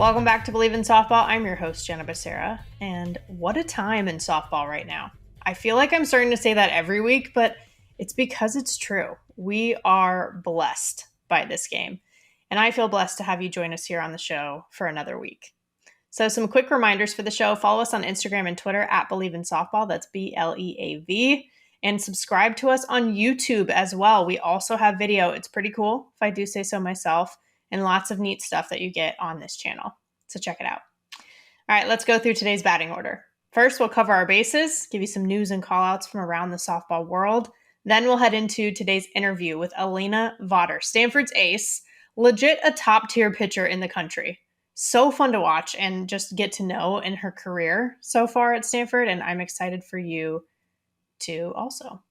Welcome back to Bleav in Softball. I'm your host, Jenna Becerra, and what a time in softball right now. I feel like I'm starting to say that every week, but it's because it's true. We are blessed by this game, and I feel blessed to have you join us here on the show for another week. So some quick reminders for the show. Follow us on Instagram and Twitter at Bleav in Softball. That's BLEAV. And subscribe to us on YouTube as well. We also have video. It's pretty cool, if I do say so myself, and lots of neat stuff that you get on this channel. So check it out. All right, let's go through today's batting order. First, we'll cover our bases, give you some news and callouts from around the softball world. Then we'll head into today's interview with Alana Vawter, Stanford's ace, legit a top-tier pitcher in the country. So fun to watch and just get to know in her career so far at Stanford, and I'm excited for you to also.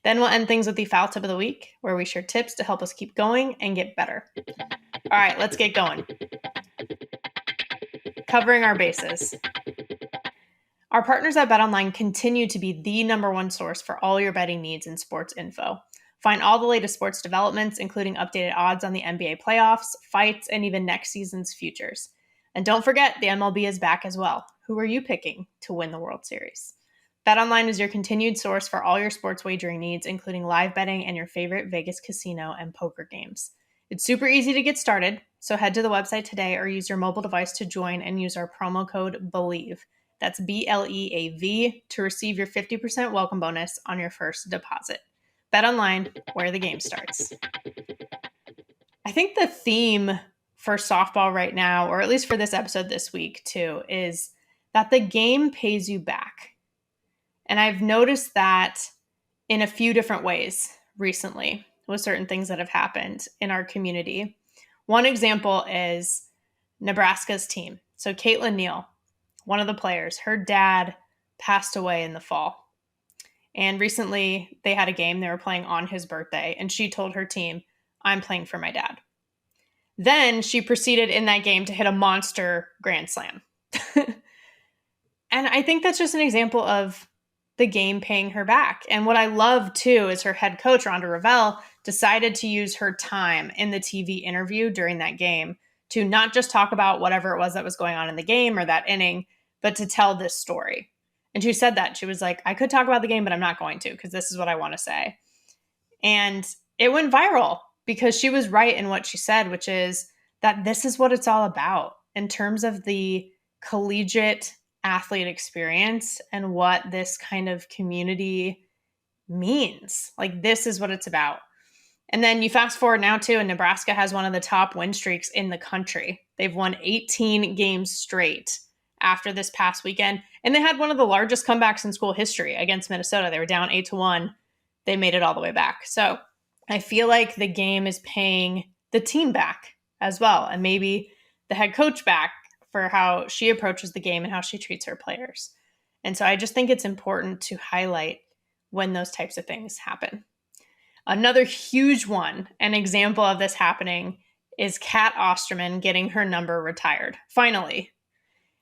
Then we'll end things with the foul tip of the week, where we share tips to help us keep going and get better. All right, let's get going. Covering our bases. Our partners at BetOnline continue to be the number one source for all your betting needs and sports info. Find all the latest sports developments, including updated odds on the NBA playoffs, fights, and even next season's futures. And don't forget, the MLB is back as well. Who are you picking to win the World Series? BetOnline is your continued source for all your sports wagering needs, including live betting and your favorite Vegas casino and poker games. It's super easy to get started, so head to the website today or use your mobile device to join and use our promo code BLEAV. That's BLEAV to receive your 50% welcome bonus on your first deposit. BetOnline, where the game starts. I think the theme for softball right now, or at least for this episode this week too, is that the game pays you back. And I've noticed that in a few different ways recently with certain things that have happened in our community. One example is Nebraska's team. So Caitlin Neal, one of the players, her dad passed away in the fall. And recently they had a game they were playing on his birthday, and she told her team, "I'm playing for my dad." Then she proceeded in that game to hit a monster grand slam. And I think that's just an example of the game paying her back. And what I love too is her head coach, Rhonda Revelle, decided to use her time in the TV interview during that game to not just talk about whatever it was that was going on in the game or that inning, but to tell this story. And she said that. She was like, I could talk about the game, but I'm not going to because this is what I want to say. And it went viral because she was right in what she said, which is that this is what it's all about in terms of the collegiate athlete experience and what this kind of community means. Like, this is what it's about. And then you fast forward now too, and Nebraska has one of the top win streaks in the country. They've won 18 games straight after this past weekend. And they had one of the largest comebacks in school history against Minnesota. They were down 8-1. They made it all the way back. So I feel like the game is paying the team back as well. And maybe the head coach back for how she approaches the game and how she treats her players. And so I just think it's important to highlight when those types of things happen. Another huge one, an example of this happening, is Kat Osterman getting her number retired. Finally,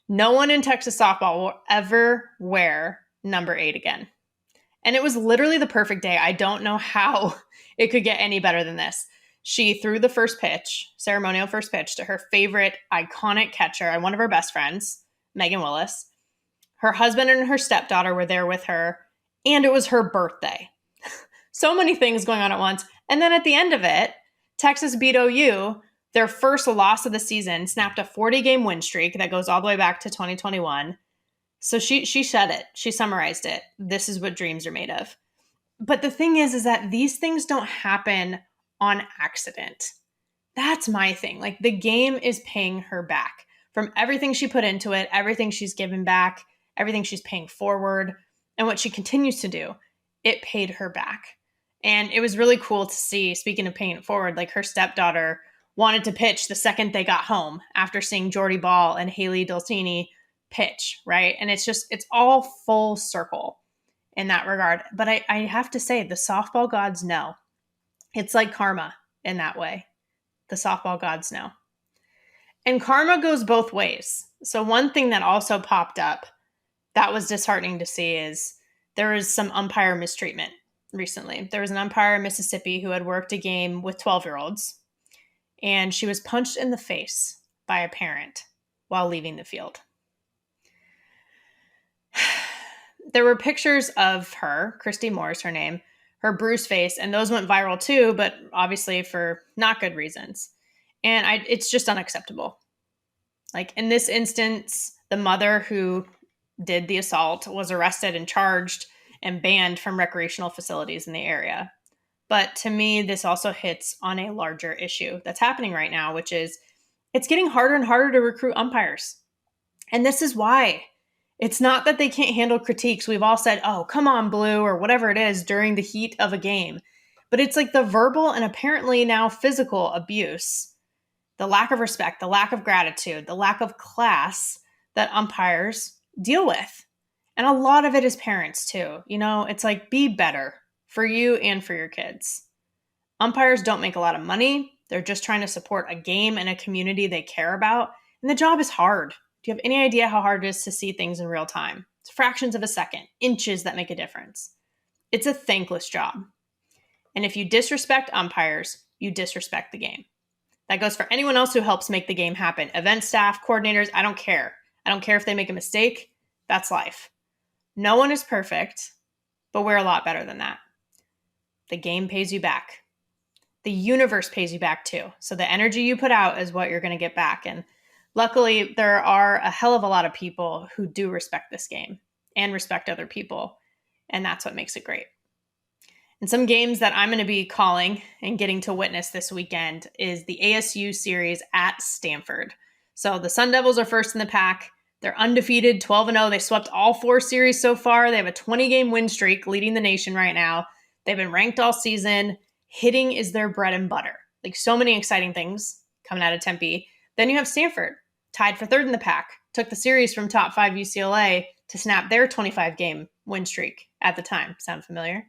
no one in Texas softball will ever wear number 8 again. And it was literally the perfect day. I don't know how it could get any better than this. She threw the first pitch, ceremonial first pitch, to her favorite iconic catcher and one of her best friends, Megan Willis. Her husband and her stepdaughter were there with her, and it was her birthday. So many things going on at once. And then at the end of it, Texas beat OU, their first loss of the season, snapped a 40-game win streak that goes all the way back to 2021. So she said it. She summarized it. This is what dreams are made of. But the thing is that these things don't happen on accident. That's my thing. Like, the game is paying her back from everything she put into it, everything she's given back, everything she's paying forward, and what she continues to do. It paid her back. And it was really cool to see, speaking of paying it forward, like her stepdaughter wanted to pitch the second they got home after seeing Jordy Ball and Haley Dulcini pitch, right? And it's all full circle in that regard. But I have to say, the softball gods know. It's like karma in that way. The softball gods know. And karma goes both ways. So one thing that also popped up that was disheartening to see is there was some umpire mistreatment recently. There was an umpire in Mississippi who had worked a game with 12-year-olds, and she was punched in the face by a parent while leaving the field. There were pictures of her, Christy Moore's her name, her bruised face, and those went viral too, but obviously for not good reasons. And it's just unacceptable. Like in this instance, the mother who did the assault was arrested and charged and banned from recreational facilities in the area. But to me, this also hits on a larger issue that's happening right now, which is it's getting harder and harder to recruit umpires. And this is why. It's not that they can't handle critiques. We've all said, oh, come on, Blue, or whatever it is during the heat of a game. But it's like the verbal and apparently now physical abuse, the lack of respect, the lack of gratitude, the lack of class that umpires deal with. And a lot of it is parents too. You know, it's like, be better for you and for your kids. Umpires don't make a lot of money. They're just trying to support a game and a community they care about. And the job is hard. Do you have any idea how hard it is to see things in real time? It's fractions of a second, inches that make a difference. It's a thankless job. And if you disrespect umpires, you disrespect the game. That goes for anyone else who helps make the game happen. Event staff, coordinators, I don't care. I don't care if they make a mistake. That's life. No one is perfect, but we're a lot better than that. The game pays you back. The universe pays you back too. So the energy you put out is what you're going to get back. And luckily, there are a hell of a lot of people who do respect this game and respect other people. And that's what makes it great. And some games that I'm going to be calling and getting to witness this weekend is the ASU series at Stanford. So the Sun Devils are first in the pack. They're undefeated, 12-0. They swept all 4 series so far. They have a 20-game win streak leading the nation right now. They've been ranked all season. Hitting is their bread and butter. Like so many exciting things coming out of Tempe. Then you have Stanford, tied for third in the pack, took the series from top 5 UCLA to snap their 25-game win streak at the time. Sound familiar?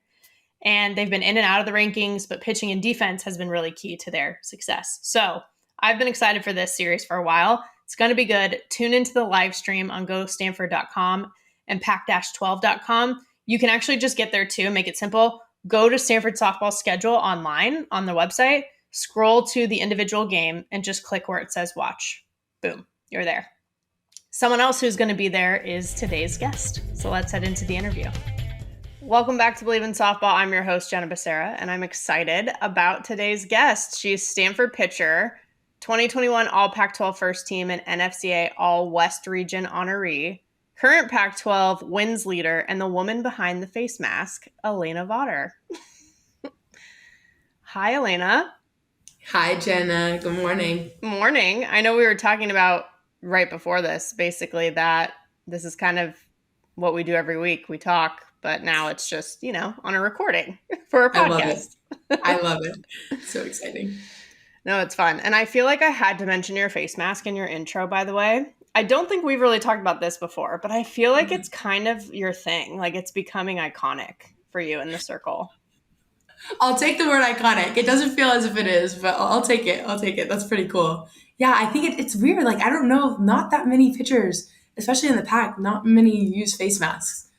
And they've been in and out of the rankings, but pitching and defense has been really key to their success. So I've been excited for this series for a while. It's going to be good. Tune into the live stream on gostanford.com and pack-12.com. You can actually just get there too, make it simple. Go to Stanford softball schedule online on the website, scroll to the individual game, and just click where it says watch. Boom, you're there. Someone else who's going to be there is today's guest. So let's head into the interview. Welcome back to Bleav in Softball. I'm your host, Jenna Becerra, and I'm excited about today's guest. She's Stanford pitcher, 2021 All Pac-12 First Team and NFCA All West Region honoree, current Pac-12 wins leader, and the woman behind the face mask, Alana Vawter. Hi, Alana. Hi, Jenna. Good morning. Morning. I know we were talking about right before this, basically, that this is kind of what we do every week. We talk, but now it's just, you know, on a recording for a podcast. I love it. So exciting. No, it's fun. And I feel like I had to mention your face mask in your intro, by the way. I don't think we've really talked about this before, but I feel like it's kind of your thing. Like it's becoming iconic for you in the circle. I'll take the word iconic. It doesn't feel as if it is, but I'll take it. I'll take it. That's pretty cool. Yeah, I think it's weird. Like, I don't know, not that many pitchers, especially in the pack, not many use face masks.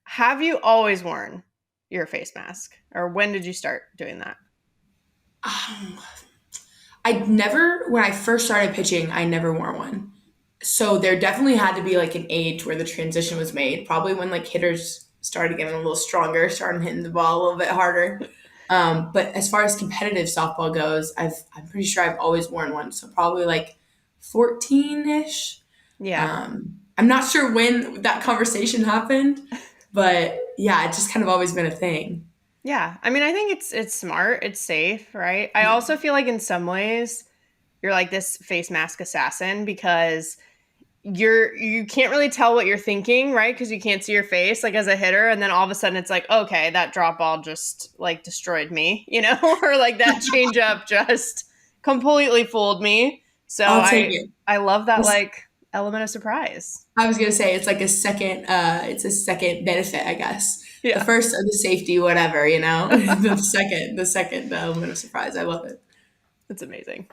Have you always worn your face mask? Or when did you start doing that? When I first started pitching, I never wore one. So there definitely had to be like an age where the transition was made, probably when like hitters started getting a little stronger, started hitting the ball a little bit harder. But as far as competitive softball goes, I'm pretty sure I've always worn one. So probably like 14-ish. Yeah. I'm not sure when that conversation happened, but yeah, it's just kind of always been a thing. Yeah. I mean, I think it's smart. It's safe, right? I also feel like in some ways you're like this face mask assassin because you can't really tell what you're thinking, right? Because you can't see your face like as a hitter. And then all of a sudden it's like, okay, that drop ball just like destroyed me, you know, or like that change up just completely fooled me. So I love that like element of surprise. I was going to say it's like a second benefit, I guess. Yeah. The first of the safety, whatever, you know, the second element of surprise. I love it. It's amazing.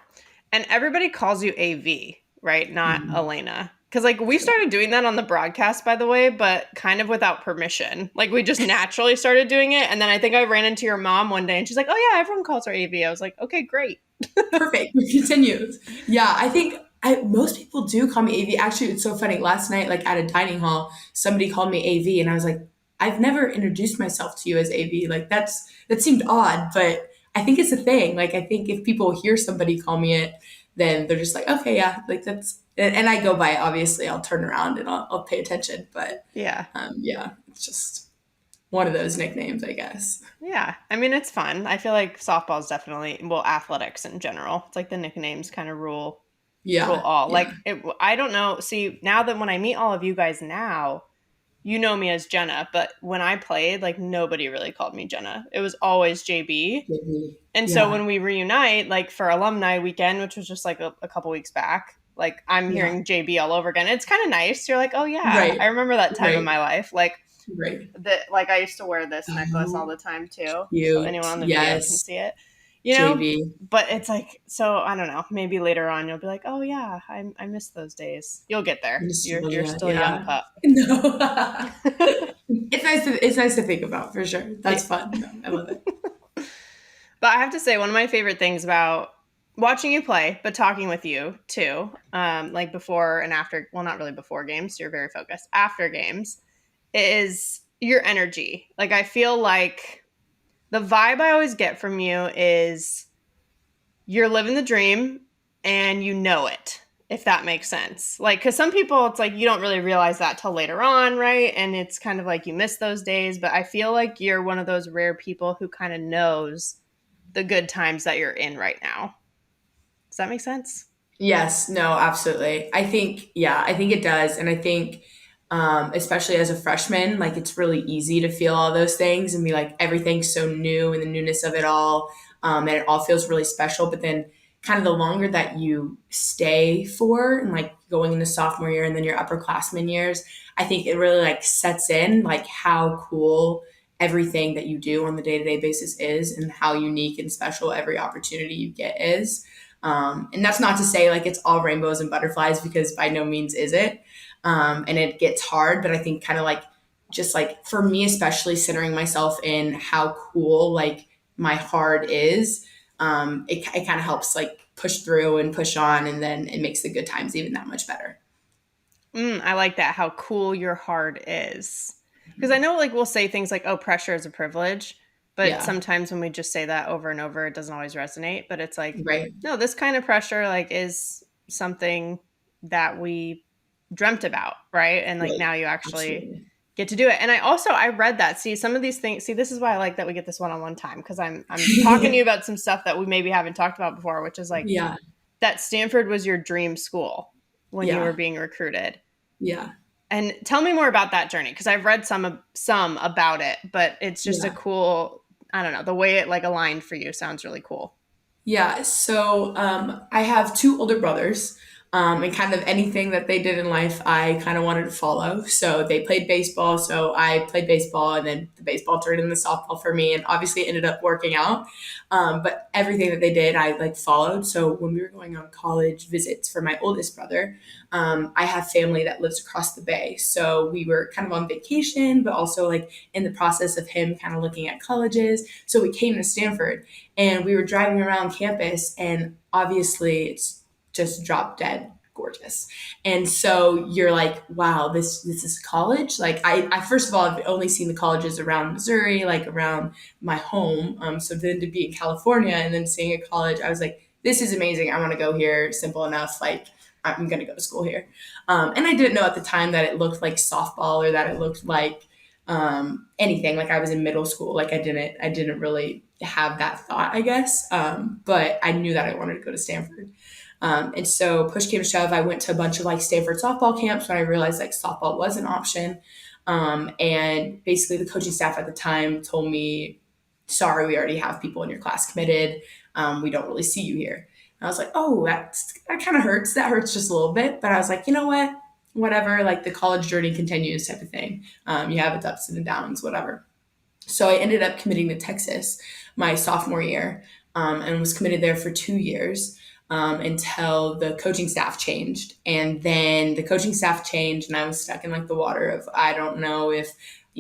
And everybody calls you AV, right? Not Alana. Because, like, we started doing that on the broadcast, by the way, but kind of without permission. Like, we just naturally started doing it. And then I think I ran into your mom one day, and she's like, oh, yeah, everyone calls her AV. I was like, okay, great. Perfect. Continue. Yeah, I think Most people do call me AV. Actually, it's so funny. Last night, like at a dining hall, somebody called me AV, and I was like, I've never introduced myself to you as AV. Like that seemed odd, but I think it's a thing. Like I think if people hear somebody call me it, then they're just like, okay, yeah, like that's. And I go by it. Obviously, I'll turn around and I'll pay attention. But Yeah. yeah, it's just one of those nicknames, I guess. Yeah. I mean, it's fun. I feel like softball is definitely, well, athletics in general. It's like the nicknames kind of rule Yeah, all. yeah, Like, I don't know. See, now that when I meet all of you guys now, you know me as Jenna, but when I played, like, nobody really called me Jenna. It was always JB. maybe. And so Yeah, when we reunite, like for alumni weekend, which was just like a couple weeks back, like I'm yeah. hearing JB all over again. It's kind of nice. You're like, oh yeah, Right, I remember that time in right, my life. Like right. like I used to wear this necklace all Oh, the time too. So cute. anyone on the video can Yes, see it, you know? JB. But it's like, so I don't know, maybe later on you'll be like, oh yeah, I miss those days. You'll get there. You're Nostalgia. still a young Yeah. pup. No. It's nice to think about for sure. That's Yeah. fun. No, I love it. But I have to say, one of my favorite things about watching you play, but talking with you too, like before and after, well, not really before games, you're very focused, after games, is your energy. Like, I feel like the vibe I always get from you is you're living the dream and you know it, if that makes sense. Like, because some people, it's like you don't really realize that till later on, right? And it's kind of like you miss those days. But I feel like you're one of those rare people who kind of knows the good times that you're in right now. Does that make sense? Yes, no, absolutely. I think it does. And I think, especially as a freshman, like it's really easy to feel all those things and be like, everything's so new and the newness of it all. And it all feels really special. But then, kind of the longer that you stay for, and like going into sophomore year and then your upperclassmen years, I think it really like sets in like how cool everything that you do on the day to day basis is and how unique and special every opportunity you get is. And that's not to say like it's all rainbows and butterflies because by no means is it. And it gets hard, but I think kind of like just like for me, especially centering myself in how cool like my heart is, it kind of helps like push through and push on, and then it makes the good times even that much better. I like that, how cool your heart is. Because I know, like, we'll say things like, oh, pressure is a privilege. But Yeah, sometimes when we just say that over and over, it doesn't always resonate. But it's like, right. no, this kind of pressure, like, is something that we dreamt about, right? And like Right. now you actually Absolutely. get to do it. And I read that. See, some of these things, see, this is why I like that we get this one-on-one time, because I'm talking to you about some stuff that we maybe haven't talked about before, which is like Yeah. that Stanford was your dream school when you were Yeah. being recruited. Yeah. And tell me more about that journey, because I've read some about it, but it's just a Yeah. cool, I don't know, the way it like aligned for you sounds really cool. Yeah, so I have two older brothers, and kind of anything that they did in life, I kind of wanted to follow. So they played baseball, so I played baseball, and then the baseball turned into softball for me, and obviously it ended up working out. But everything that they did, I like followed. So when we were going on college visits for my oldest brother, I have family that lives across the bay, so we were kind of on vacation, but also like in the process of him kind of looking at colleges. So we came to Stanford and we were driving around campus, and obviously it's just drop dead gorgeous. And so you're like, wow, this is college. Like I first of all, I've only seen the colleges around Missouri, like around my home. So then to be in California and then seeing a college, I was like, this is amazing. I want to go here. Simple enough. Like I'm going to go to school here. And I didn't know at the time that it looked like softball or that it looked like anything. Like I was in middle school. Like I didn't really have that thought, I guess. But I knew that I wanted to go to Stanford. And so push came to shove, I went to a bunch of like Stanford softball camps when I realized like softball was an option. And basically the coaching staff at the time told me, sorry, we already have people in your class committed. We don't really see you here. And I was like, oh, that kind of hurts. That hurts just a little bit. But I was like, you know what? Whatever, like the college journey continues type of thing. You have its ups and downs, whatever. So I ended up committing to Texas my sophomore year, and was committed there for 2 years, until the coaching staff changed. And then the coaching staff changed, and I was stuck in like the water of I don't know if,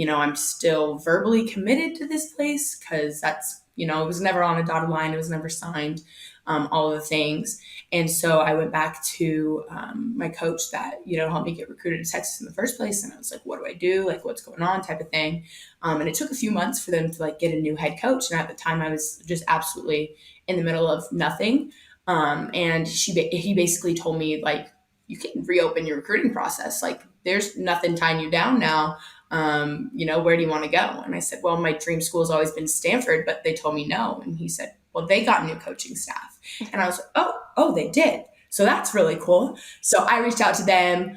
I'm still verbally committed to this place because that's, it was never on a dotted line, it was never signed, all of the things. And so I went back to my coach that, helped me get recruited to Texas in the first place. And I was like, what do I do? Like, what's going on type of thing. And it took a few months for them to like get a new head coach. And at the time I was just absolutely in the middle of nothing. And he basically told me like, you can reopen your recruiting process. Like there's nothing tying you down now. Where do you want to go? And I said, well, my dream school has always been Stanford, but they told me no. And he said, well, they got new coaching staff. And I was like, oh, they did. So that's really cool. So I reached out to them.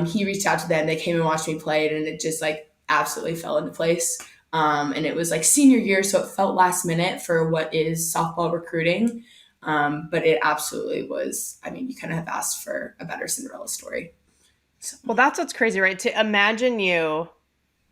He reached out to them. They came and watched me play, and it just like absolutely fell into place. And it was like senior year, so it felt last minute for what is softball recruiting. But it absolutely was. I mean, you kind of have asked for a better Cinderella story. So. Well, that's what's crazy, right? To imagine you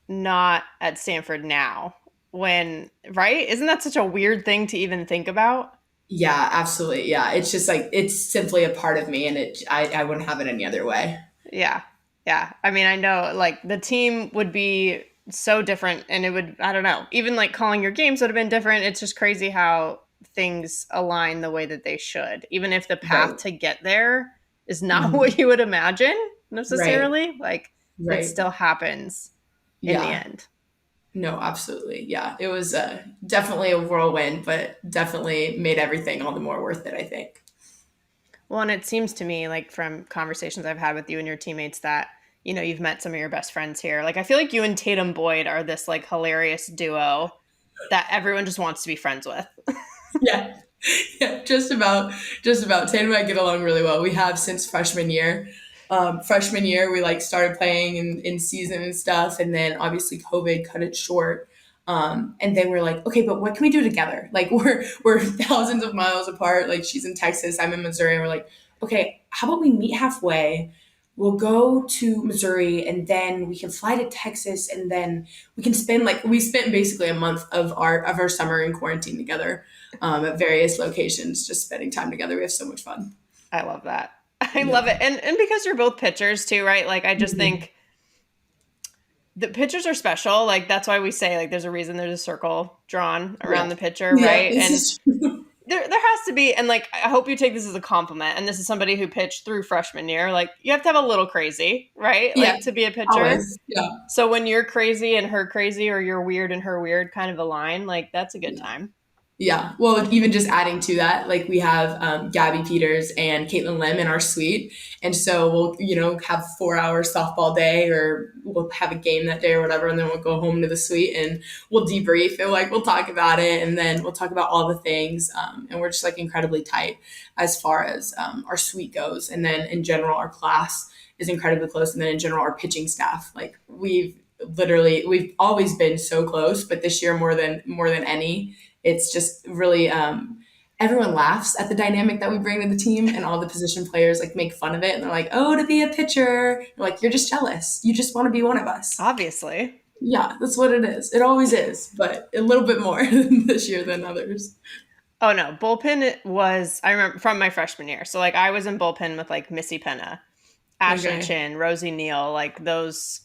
not at Stanford now right? Isn't that such a weird thing to even think about? Yeah, absolutely. Yeah. It's just like, it's simply a part of me, and I wouldn't have it any other way. Yeah. Yeah. I mean, I know like the team would be so different, and it would, I don't know, even like calling your games would have been different. It's just crazy how things align the way that they should, even if the path to get there is not what you would imagine necessarily. Like it still happens in the end. No, absolutely. Yeah. It was definitely a whirlwind, but definitely made everything all the more worth it, I think. Well, and it seems to me like from conversations I've had with you and your teammates that, you've met some of your best friends here. Like I feel like you and Tatum Boyd are this like hilarious duo that everyone just wants to be friends with. Yeah. Yeah, just about. Tatum and I get along really well. We have since freshman year. Freshman year, we like started playing in season and stuff, and then obviously COVID cut it short. And then we're like, okay, but what can we do together? Like we're thousands of miles apart. Like she's in Texas, I'm in Missouri, and we're like, okay, how about we meet halfway? We'll go to Missouri, and then we can fly to Texas, and then we can we spent basically a month of our summer in quarantine together, at various locations, just spending time together. We have so much fun. I love that. I love it. And because you're both pitchers too, right? Like I just think the pitchers are special. Like that's why we say like there's a reason there's a circle drawn around the pitcher, right? And there has to be, and like I hope you take this as a compliment. And this is somebody who pitched through freshman year. Like you have to have a little crazy, right? Like to be a pitcher. Always. Yeah. So when you're crazy and her crazy, or you're weird and her weird, kind of align, like that's a good time. Yeah. Well, even just adding to that, like we have Gabby Peters and Caitlin Lim in our suite. And so we'll, have 4 hours softball day, or we'll have a game that day or whatever. And then we'll go home to the suite and we'll debrief, and like we'll talk about it, and then we'll talk about all the things. And we're just like incredibly tight as far as our suite goes. And then in general, our class is incredibly close. And then in general, our pitching staff, like we've always been so close, but this year more than any. It's just really, everyone laughs at the dynamic that we bring to the team, and all the position players like make fun of it. And they're like, oh, to be a pitcher. They're like, you're just jealous. You just want to be one of us. Obviously. Yeah, that's what it is. It always is, but a little bit more this year than others. Oh no, bullpen was, I remember from my freshman year. So like I was in bullpen with like Missy Penna, Ashley Chin, Rosie Neal, like those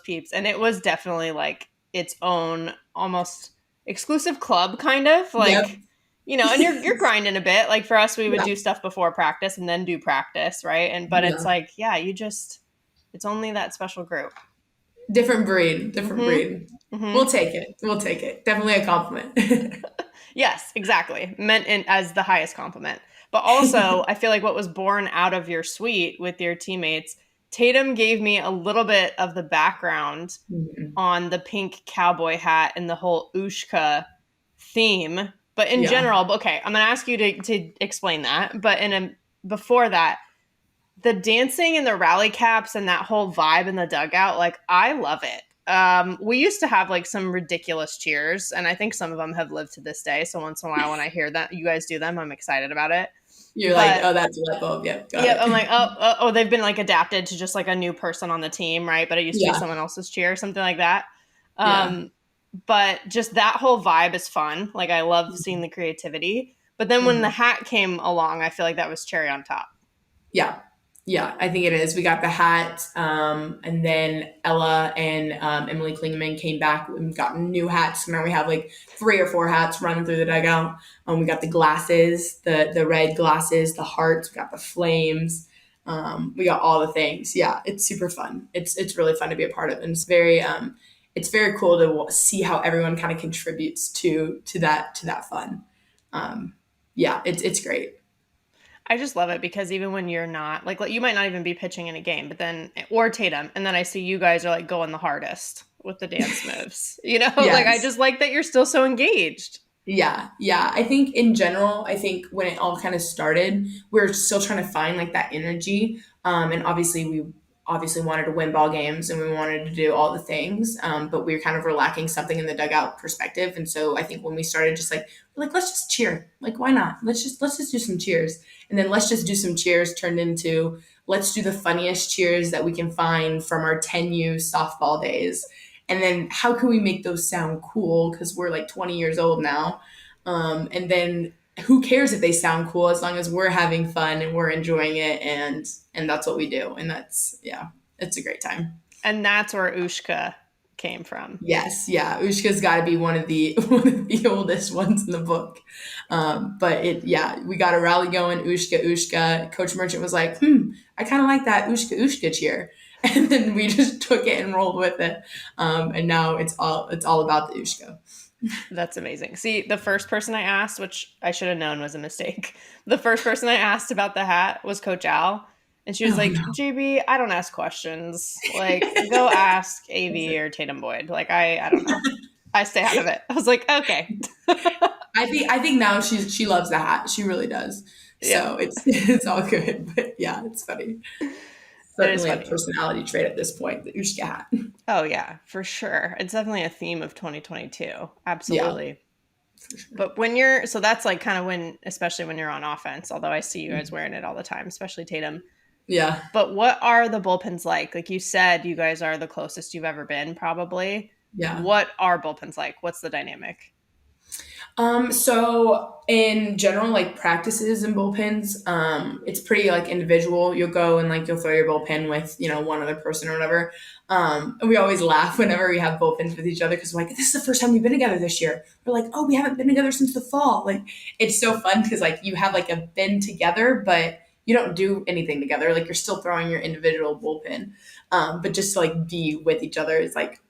peeps. And it was definitely like its own almost exclusive club kind of like, and you're grinding a bit. Like for us, we would do stuff before practice and then do practice. Right. But it's like, it's only that special group. Different breed. Mm-hmm. We'll take it. Definitely a compliment. Yes, exactly. Meant as the highest compliment. But also I feel like what was born out of your suite with your teammates, Tatum gave me a little bit of the background on the pink cowboy hat and the whole Ushka theme. But in general, okay, I'm going to ask you to explain that. But before that, the dancing and the rally caps and that whole vibe in the dugout, like I love it. We used to have like some ridiculous cheers, and I think some of them have lived to this day. So once in a while when I hear that you guys do them, I'm excited about it. You're like, oh, that's a light bulb. Yeah. I'm like, oh, they've been like adapted to just like a new person on the team, right? But it used to be someone else's cheer, something like that. But just that whole vibe is fun. Like I love seeing the creativity. But then when the hat came along, I feel like that was cherry on top. Yeah. Yeah, I think it is. We got the hat, and then Ella and Emily Klingman came back and got new hats. So now we have like 3 or 4 hats running through the dugout. We got the glasses, the red glasses, the hearts. We got the flames. We got all the things. Yeah, it's super fun. It's really fun to be a part of, and it's very cool to see how everyone kind of contributes to that fun. Um, yeah, it's great. I just love it because even when you're not like you might not even be pitching in a game, but then or Tatum, and then I see you guys are like going the hardest with the dance moves. Like I Yes. just like that you're still so engaged. Yeah, yeah. I think in general, I think when it all kind of started, we are still trying to find like that energy. And obviously, we obviously wanted to win ball games and we wanted to do all the things. But we were lacking something in the dugout perspective. And so I think when we started, just like let's just cheer. Like why not? Let's just do some cheers. And then let's just do some cheers turned into let's do the funniest cheers that we can find from our 10U softball days, and then how can we make those sound cool because we're like 20 years old now, and then who cares if they sound cool as long as we're having fun and we're enjoying it, and that's what we do, and that's yeah, it's a great time. And that's where Ushka came from. Yes, yeah, Ushka's got to be one of the one of the oldest ones in the book, but yeah, we got a rally going. Ushka, Ushka. Coach Merchant was like, I kind of like that Ushka, Ushka cheer, and then we just took it and rolled with it, and now it's all about the Ushka. That's amazing. See, the first person I asked, which I should have known was a mistake, the first person I asked about the hat was Coach Al. And she was Oh like, no. JB, I don't ask questions. Like, go ask AV or Tatum Boyd. Like, I don't know. I stay out of it. I was like, okay. I think now she loves the hat. She really does. Yeah, So it's all good. But yeah, it's funny. it is Certainly a funny. personality trait at this point, the Ushka hat. Oh, yeah, for sure. It's definitely a theme of 2022. Yeah, Absolutely. for sure. But so that's like kind of when, especially when you're on offense, although I see you guys wearing it all the time, especially Tatum. Yeah. But what are the bullpens like? Like you said, you guys are the closest you've ever been, probably. Yeah. What are bullpens like? What's the dynamic? So in general, like practices and bullpens, it's pretty like individual. You'll go and like you'll throw your bullpen with, one other person or whatever. And we always laugh whenever we have bullpens with each other because we're like, this is the first time we've been together this year. We're like, oh, we haven't been together since the fall. Like it's so fun because like you have like a been together, but you don't do anything together. Like you're still throwing your individual bullpen. But just to like be with each other is like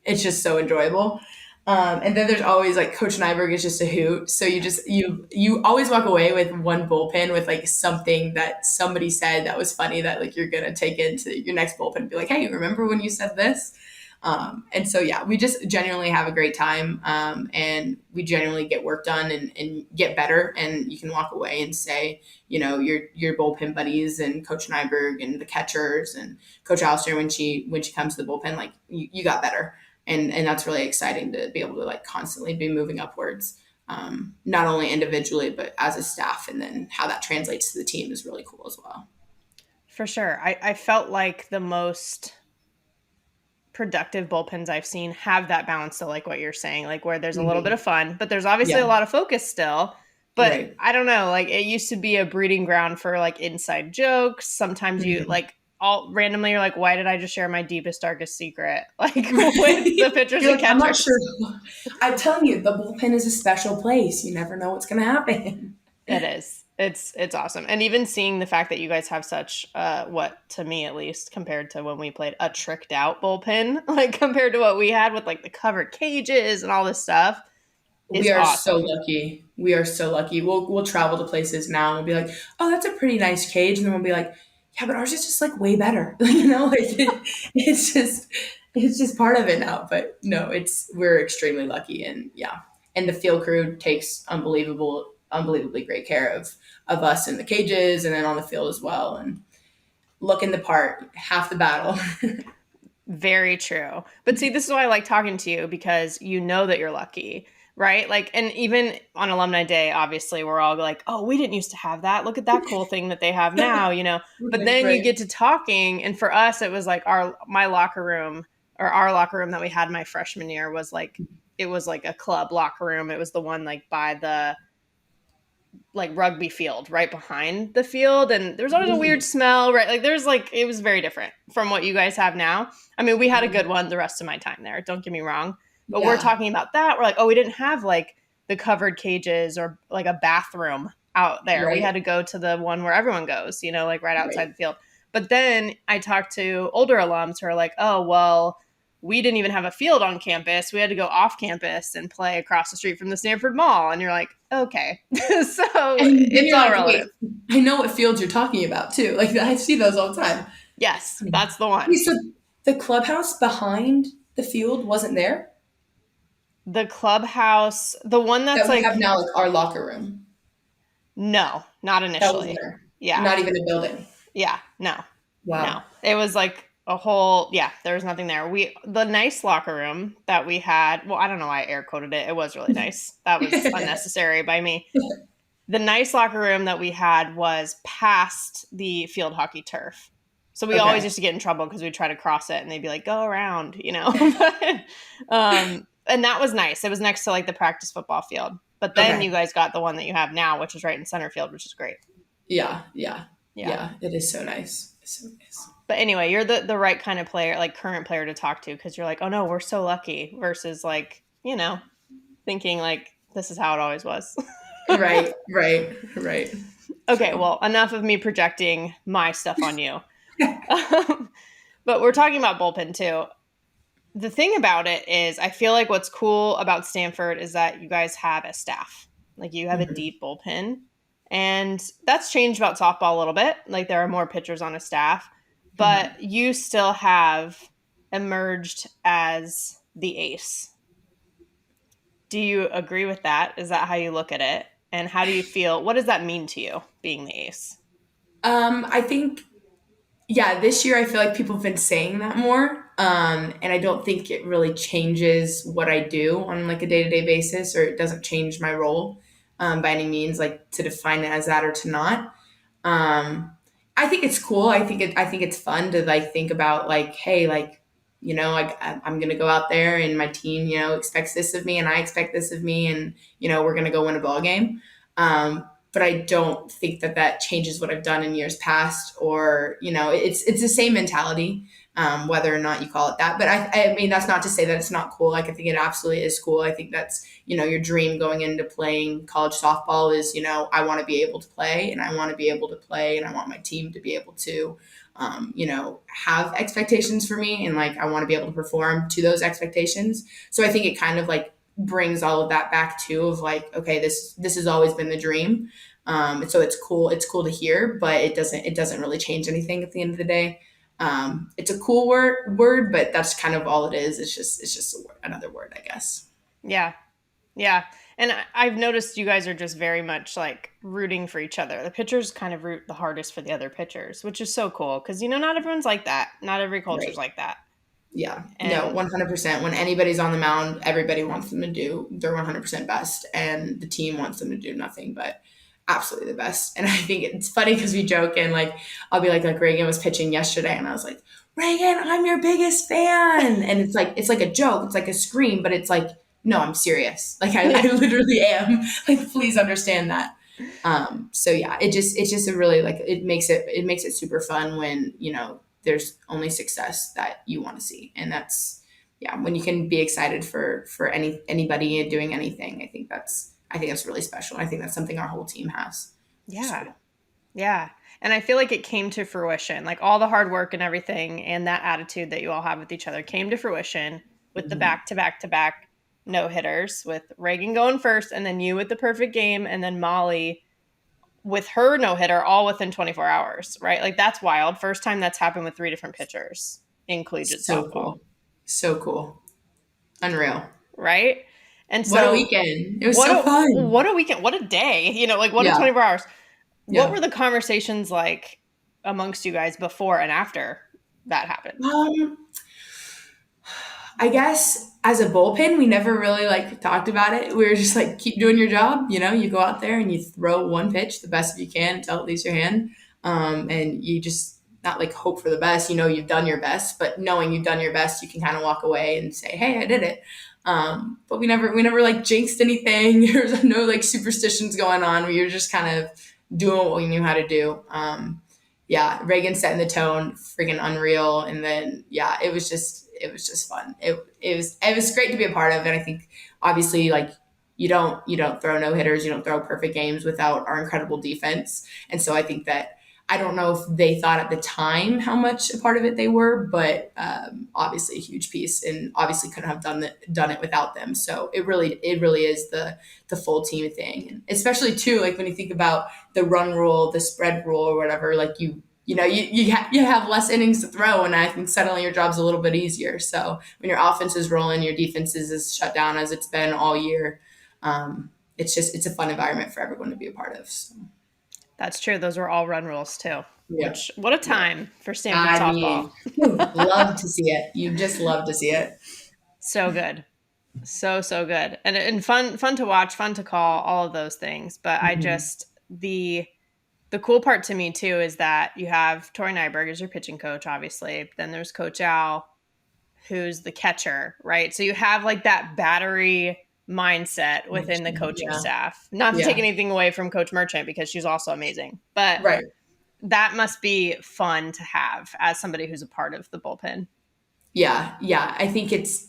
it's just so enjoyable. And then there's always like Coach Nyberg is just a hoot. So you always walk away with one bullpen with like something that somebody said that was funny that like you're gonna take into your next bullpen and be like, hey, remember when you said this? And so yeah, we just genuinely have a great time, and we genuinely get work done and get better. And you can walk away and say, your bullpen buddies and Coach Nyberg and the catchers and Coach Alistair when she comes to the bullpen, like you got better, and that's really exciting to be able to like constantly be moving upwards, not only individually but as a staff, and then how that translates to the team is really cool as well. For sure. I felt like the most productive bullpens I've seen have that balance still, like what you're saying, like where there's a little bit Mm-hmm. of fun, but there's obviously Yeah. a lot of focus still. But Right. I don't know, like it used to be a breeding ground for like inside jokes. Sometimes you Mm-hmm. like all randomly you're like, why did I just share my deepest, darkest secret? Like with the pitchers You're and like, I'm not sure. catchers. I'm telling you, the bullpen is a special place. You never know what's going to happen. It is. It's awesome. And even seeing the fact that you guys have such what to me at least compared to when we played a tricked out bullpen, like compared to what we had with like the covered cages and all this stuff is We are so awesome. lucky. We are so lucky. We'll travel to places now and we'll be like, oh, that's a pretty nice cage, and then we'll be like, yeah, but ours is just like way better. Like it's just part of it now. But no, we're extremely lucky, and yeah, and the field crew takes unbelievably great care of us in the cages and then on the field as well, and looking the part half the battle. Very true. But see, this is why I like talking to you because you know that you're lucky, right? Like, and even on Alumni Day, obviously, we're all like, oh, we didn't used to have that. Look at that cool thing that they have now. But Right, then you right. get to talking, and for us, it was like my locker room or our locker room that we had my freshman year was like, it was like a club locker room. It was the one like by like rugby field right behind the field, and there's always a weird Really? smell, right? Like there's like it was very different from what you guys have now. I mean, we had a Mhm. good one the rest of my time there, don't get me wrong, but we're Yeah. talking about that. We're like, oh, we didn't have like the covered cages or like a bathroom out there. We Right. had to go to the one where everyone goes, you know, like right outside Right. the field. But then I talked to older alums who are like, oh, well, we didn't even have a field on campus. We had to go off campus and play across the street from the Stanford Mall. And you're like, okay. So And then it's you're all like, wait, relative. I know what fields you're talking about too. Like I see those all the time. Yes, that's the one. Wait, so the clubhouse behind the field wasn't there? The clubhouse, the one that's That we have like, now, like our locker room. no, not That wasn't initially. there. Yeah. Not even a building. Yeah. No, no. Wow. It was like a whole, yeah, there was nothing there. The nice locker room that we had, well, I don't know why I air quoted it. It was really nice. That was unnecessary by me. The nice locker room that we had was past the field hockey turf. So we always Okay. used to get in trouble because we'd try to cross it and they'd be like, go around, you know? And that was nice. It was next to like the practice football field. But then Okay. you guys got the one that you have now, which is right in center field, which is great. Yeah. Yeah. Yeah. Yeah. It is so nice. It's so nice. But anyway, you're the right kind of player, like current player to talk to because you're like, oh no, we're so lucky versus like, you know, thinking like this is how it always was. Right. Right. Right. Okay, So. well, enough of me projecting my stuff on you. But we're talking about bullpen too. The thing about it is, I feel like what's cool about Stanford is that you guys have a staff. Like you have a Mhm. deep bullpen. And that's changed about softball a little bit. Like there are more pitchers on a staff, Mhm. but you still have emerged as the ace. Do you agree with that? Is that how you look at it? And how do you feel? What does that mean to you, being the ace? I think, yeah, this year I feel like people have been saying that more. And I don't think it really changes what I do on like a day-to-day basis, or it doesn't change my role by any means, like to define it as that or to not. Um, I think it's cool. I think it's fun to like think about like, hey, like, like I'm gonna go out there and my team, expects this of me and I expect this of me, and we're gonna go win a ball game. But I don't think that that changes what I've done in years past, or it's the same mentality, whether or not you call it that. But I mean, that's not to say that it's not cool. Like I think it absolutely is cool. I think that's your dream going into playing college softball is, I want to be able to play, and I want to be able to play, and I want my team to be able to, have expectations for me, and like I want to be able to perform to those expectations. So I think it kind of like brings all of that back too, of like, okay, this has always been the dream. So it's cool to hear, but it doesn't really change anything at the end of the day. It's a cool word, but that's kind of all it is. It's just another word, I guess. Yeah. Yeah. And I've noticed you guys are just very much like rooting for each other. The pitchers kind of root the hardest for the other pitchers, which is so cool because, not everyone's like that. Not every culture's Right. like that. Yeah. No, And 100%. When anybody's on the mound, everybody wants them to do their 100% best, and the team wants them to do nothing but absolutely the best. And I think it's funny because we joke, and like I'll be like Reagan was pitching yesterday, and I was like, Reagan, I'm your biggest fan. And it's like a joke, it's like a scream, but it's like, no, I'm serious. Like I yeah. literally am. Like, please understand that. So yeah, it's just a really like it makes it super fun when there's only success that you want to see, and that's, yeah, when you can be excited for anybody doing anything. I think that's really special. I think that's something our whole team has, which is Yeah. cool. Yeah. And I feel like it came to fruition. Like all the hard work and everything and that attitude that you all have with each other came to fruition with the Mhm. back to back to back no hitters, with Reagan going first and then you with the perfect game and then Molly with her no hitter all within 24 hours, right? Like that's wild. First time that's happened with three different pitchers in collegiate So softball, cool, so cool, unreal. right? And What a so weekend! It was so fun. what a weekend, what a day, like what a Yeah, 24 hours. What yeah. were the conversations like amongst you guys before and after that happened? Um, I guess as a bullpen, we never really like talked about it. We were just like, keep doing your job. You go out there and you throw one pitch the best you can until it leaves your hand. And you just not like hope for the best. You've done your best, but knowing you've done your best, you can kind of walk away and say, hey, I did it. But we never like jinxed anything. There was no like superstitions going on. We were just kind of doing what we knew how to do. Yeah, Reagan setting the tone, freaking unreal. And then, yeah, it was just fun. It was great to be a part of. And I think obviously like you don't throw no hitters, you don't throw perfect games without our incredible defense. And so I think that I don't know if they thought at the time how much a part of it they were, but obviously a huge piece, and obviously couldn't have done it without them. So it really is the full team thing, and especially too like when you think about the run rule, the spread rule, or whatever. Like you have less innings to throw, and I think suddenly your job's a little bit easier. So when your offense is rolling, your defense is as shut down as it's been all year. It's a fun environment for everyone to be a part of. So. That's true. Those were all run rules too. Yeah. Which, what a time for Stanford I softball. mean, love to see it. You just love to see it. So good. So good. And fun to watch, fun to call, all of those things. But I just the cool part to me too is that you have Tori Nyberg as your pitching coach, obviously. Then there's Coach Al, who's the catcher, right? So you have like that battery mindset within the coaching staff. Not to take anything away from Coach Merchant, because she's also amazing. But Right. that must be fun to have as somebody who's a part of the bullpen. Yeah. I think it's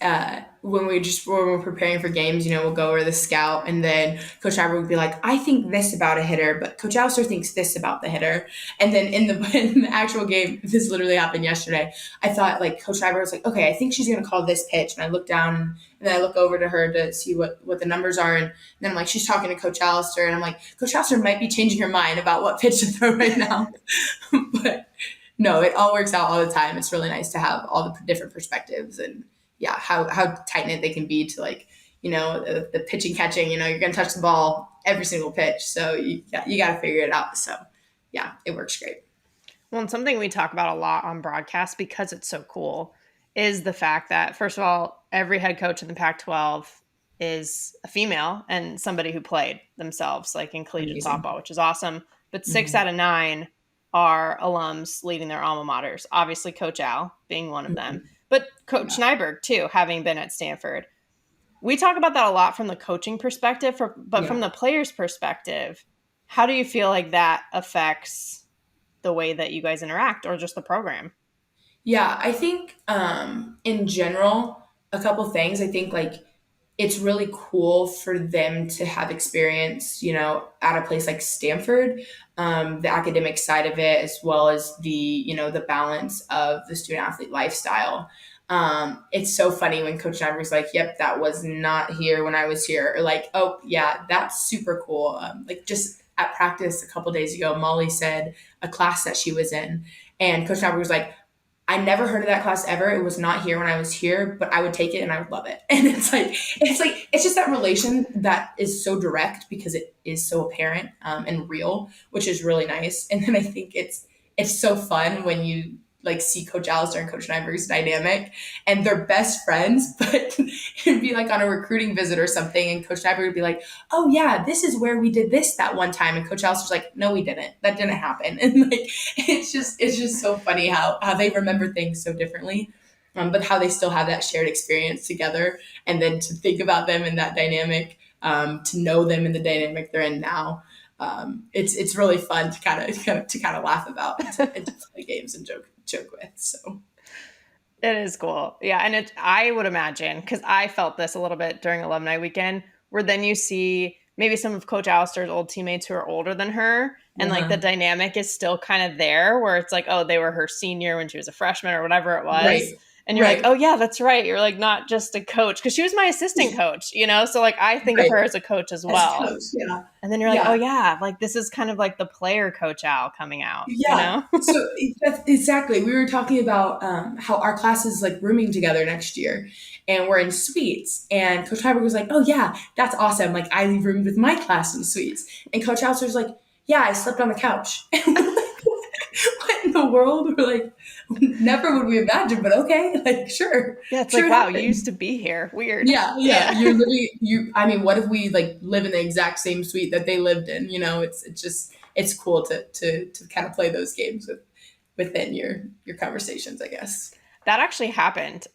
when we're preparing for games, we'll go over the scout, and then Coach Albert would be like, I think this about a hitter, but Coach Alster thinks this about the hitter. And then in the actual game, this literally happened yesterday. I thought like Coach Albert was like, okay, I think she's gonna call this pitch. And I look down and then I look over to her to see what the numbers are. And then I'm like, she's talking to Coach Alster, and I'm like, Coach Alster might be changing her mind about what pitch to throw right now. But no, it all works out all the time. It's really nice to have all the different perspectives, and how tight knit they can be to like, the pitching catching, you're going to touch the ball every single pitch. So you got to figure it out. So yeah, it works great. Well, and something we talk about a lot on broadcast, because it's so cool, is the fact that, first of all, every head coach in the Pac-12 is a female and somebody who played themselves, like in collegiate softball, which is awesome. But 6 out of 9 are alums leaving their alma maters. Obviously, Coach Al being one of them, but Coach Nyberg too, having been at Stanford. We talk about that a lot from the coaching perspective, but from the player's perspective, how do you feel like that affects the way that you guys interact, or just the program? Yeah, I think in general, a couple things. I think like it's really cool for them to have experience, at a place like Stanford, the academic side of it, as well as the balance of the student athlete lifestyle. It's so funny when Coach Nyberg's like, yep, that was not here when I was here. Or like, oh yeah, that's super cool. Like just at practice a couple days ago, Molly said a class that she was in, and Coach Nyberg was like, I never heard of that class ever. It was not here when I was here, but I would take it and I would love it. And it's just that relation that is so direct, because it is so apparent and real, which is really nice. And then I think it's so fun when you like see Coach Alistair and Coach Nyberg's dynamic, and they're best friends, but it'd be like on a recruiting visit or something, and Coach Nyberg would be like, oh yeah, this is where we did this that one time, and Coach Alistair's like, no, we didn't. That didn't happen. And like it's just so funny how they remember things so differently. But how they still have that shared experience together, and then to think about them in that dynamic, to know them in the dynamic they're in now. It's really fun to kind of laugh about and to play games and joke with. So it is cool. Yeah. And I would imagine, because I felt this a little bit during alumni weekend, where then you see maybe some of Coach Alistair's old teammates who are older than her. And like the dynamic is still kind of there, where it's like, oh, they were her senior when she was a freshman or whatever it was. Right. And you're like, oh yeah, that's right. You're like, not just a coach, because she was my assistant coach, So like, I think of her as a coach as well. Coach, yeah. And then you're like, oh yeah, like this is kind of like the player Coach Al coming out. Yeah. So exactly. We were talking about how our class is like rooming together next year, and we're in suites. And Coach Nyberg was like, oh yeah, that's awesome. Like I roomed with my class in suites. And Coach Alistair's like, yeah, I slept on the couch. What in the world? We're like, never would we imagine, but okay, like sure. Yeah, it's sure like, wow, happened. you used to be here. Weird. Yeah. You're literally I mean, what if we like live in the exact same suite that they lived in? It's cool to kind of play those games within your conversations, I guess. that actually happened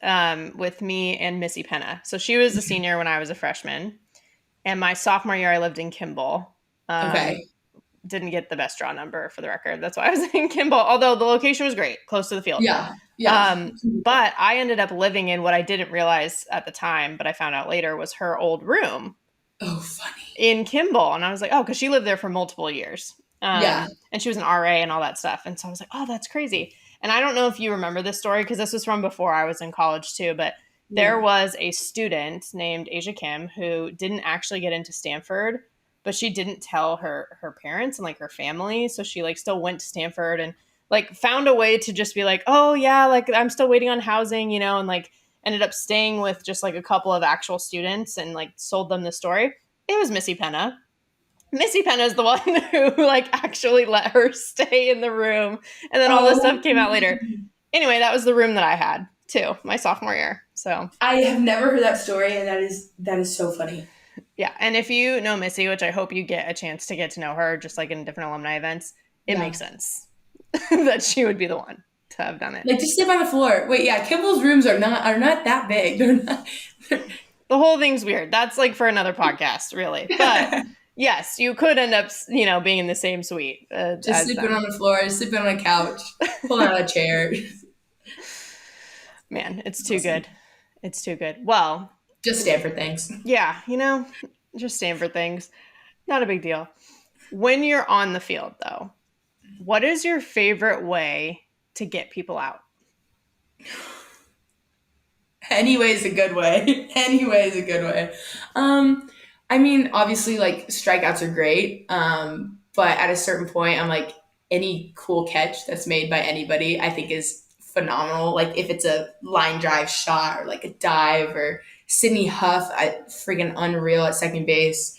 with me and Missy Penna. So she was a senior when I was a freshman. And my sophomore year, I lived in Kimball. Okay. Didn't get the best draw number for the record. That's why I was in Kimball, although the location was great, close to the field. Yeah. Yeah. But I ended up living in what I didn't realize at the time, but I found out later was her old room. Oh, funny. In Kimball. And I was like, oh, because she lived there for multiple years. Yeah. And she was an RA and all that stuff. And so I was like, oh, that's crazy. And I don't know if you remember this story because this was from before I was in college too, but there was a student named Asia Kim who didn't actually get into Stanford, but she didn't tell her parents and like her family. So she like still went to Stanford and like found a way to just be like, oh yeah, like I'm still waiting on housing, you know, and like ended up staying with just like a couple of actual students and like sold them the story. It was Missy Penna. Missy Penna is the one who like actually let her stay in the room. And then all this stuff came out later. Anyway, that was the room that I had too, my sophomore year. So I have never heard that story, and that is so funny. yeah. And if you know Missy, which I hope you get a chance to get to know her, just like in different alumni events, it makes sense that she would be the one to have done it. Like, just sleep on the floor. Wait, yeah, Kimball's rooms are not that big. They're not. The whole thing's weird. That's like for another podcast, really. But yes, you could end up, you know, being in the same suite. Just sleeping on the floor, just sleeping on a couch, pulling out a chair. Man, it's too good. It's too good. Well, just Stanford things. Yeah, you know, just Stanford things. Not a big deal. When you're on the field, though, what is your favorite way to get people out? Any way is a good way. Any way is a good way. I mean, obviously, like, strikeouts are great. But at a certain point, I'm like, any cool catch that's made by anybody, I think is phenomenal. Like, if it's a line drive shot or like a dive or Sydney Huff, freaking unreal at second base.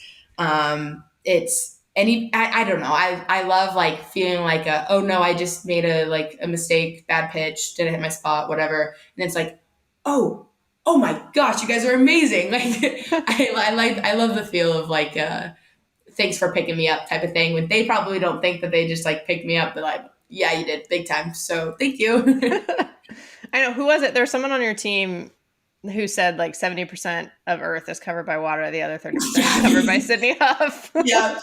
It's I don't know. I love like feeling like oh no, I just made a mistake, bad pitch, didn't hit my spot, whatever. And it's like, oh my gosh, you guys are amazing. Like I love the feel of like thanks for picking me up type of thing when they probably don't think that they just like picked me up, but like, yeah, you did big time. So thank you. I know. Who was it? There's someone on your team who said like 70% of Earth is covered by water. The other 30% is covered by Sydney Huff. Yep.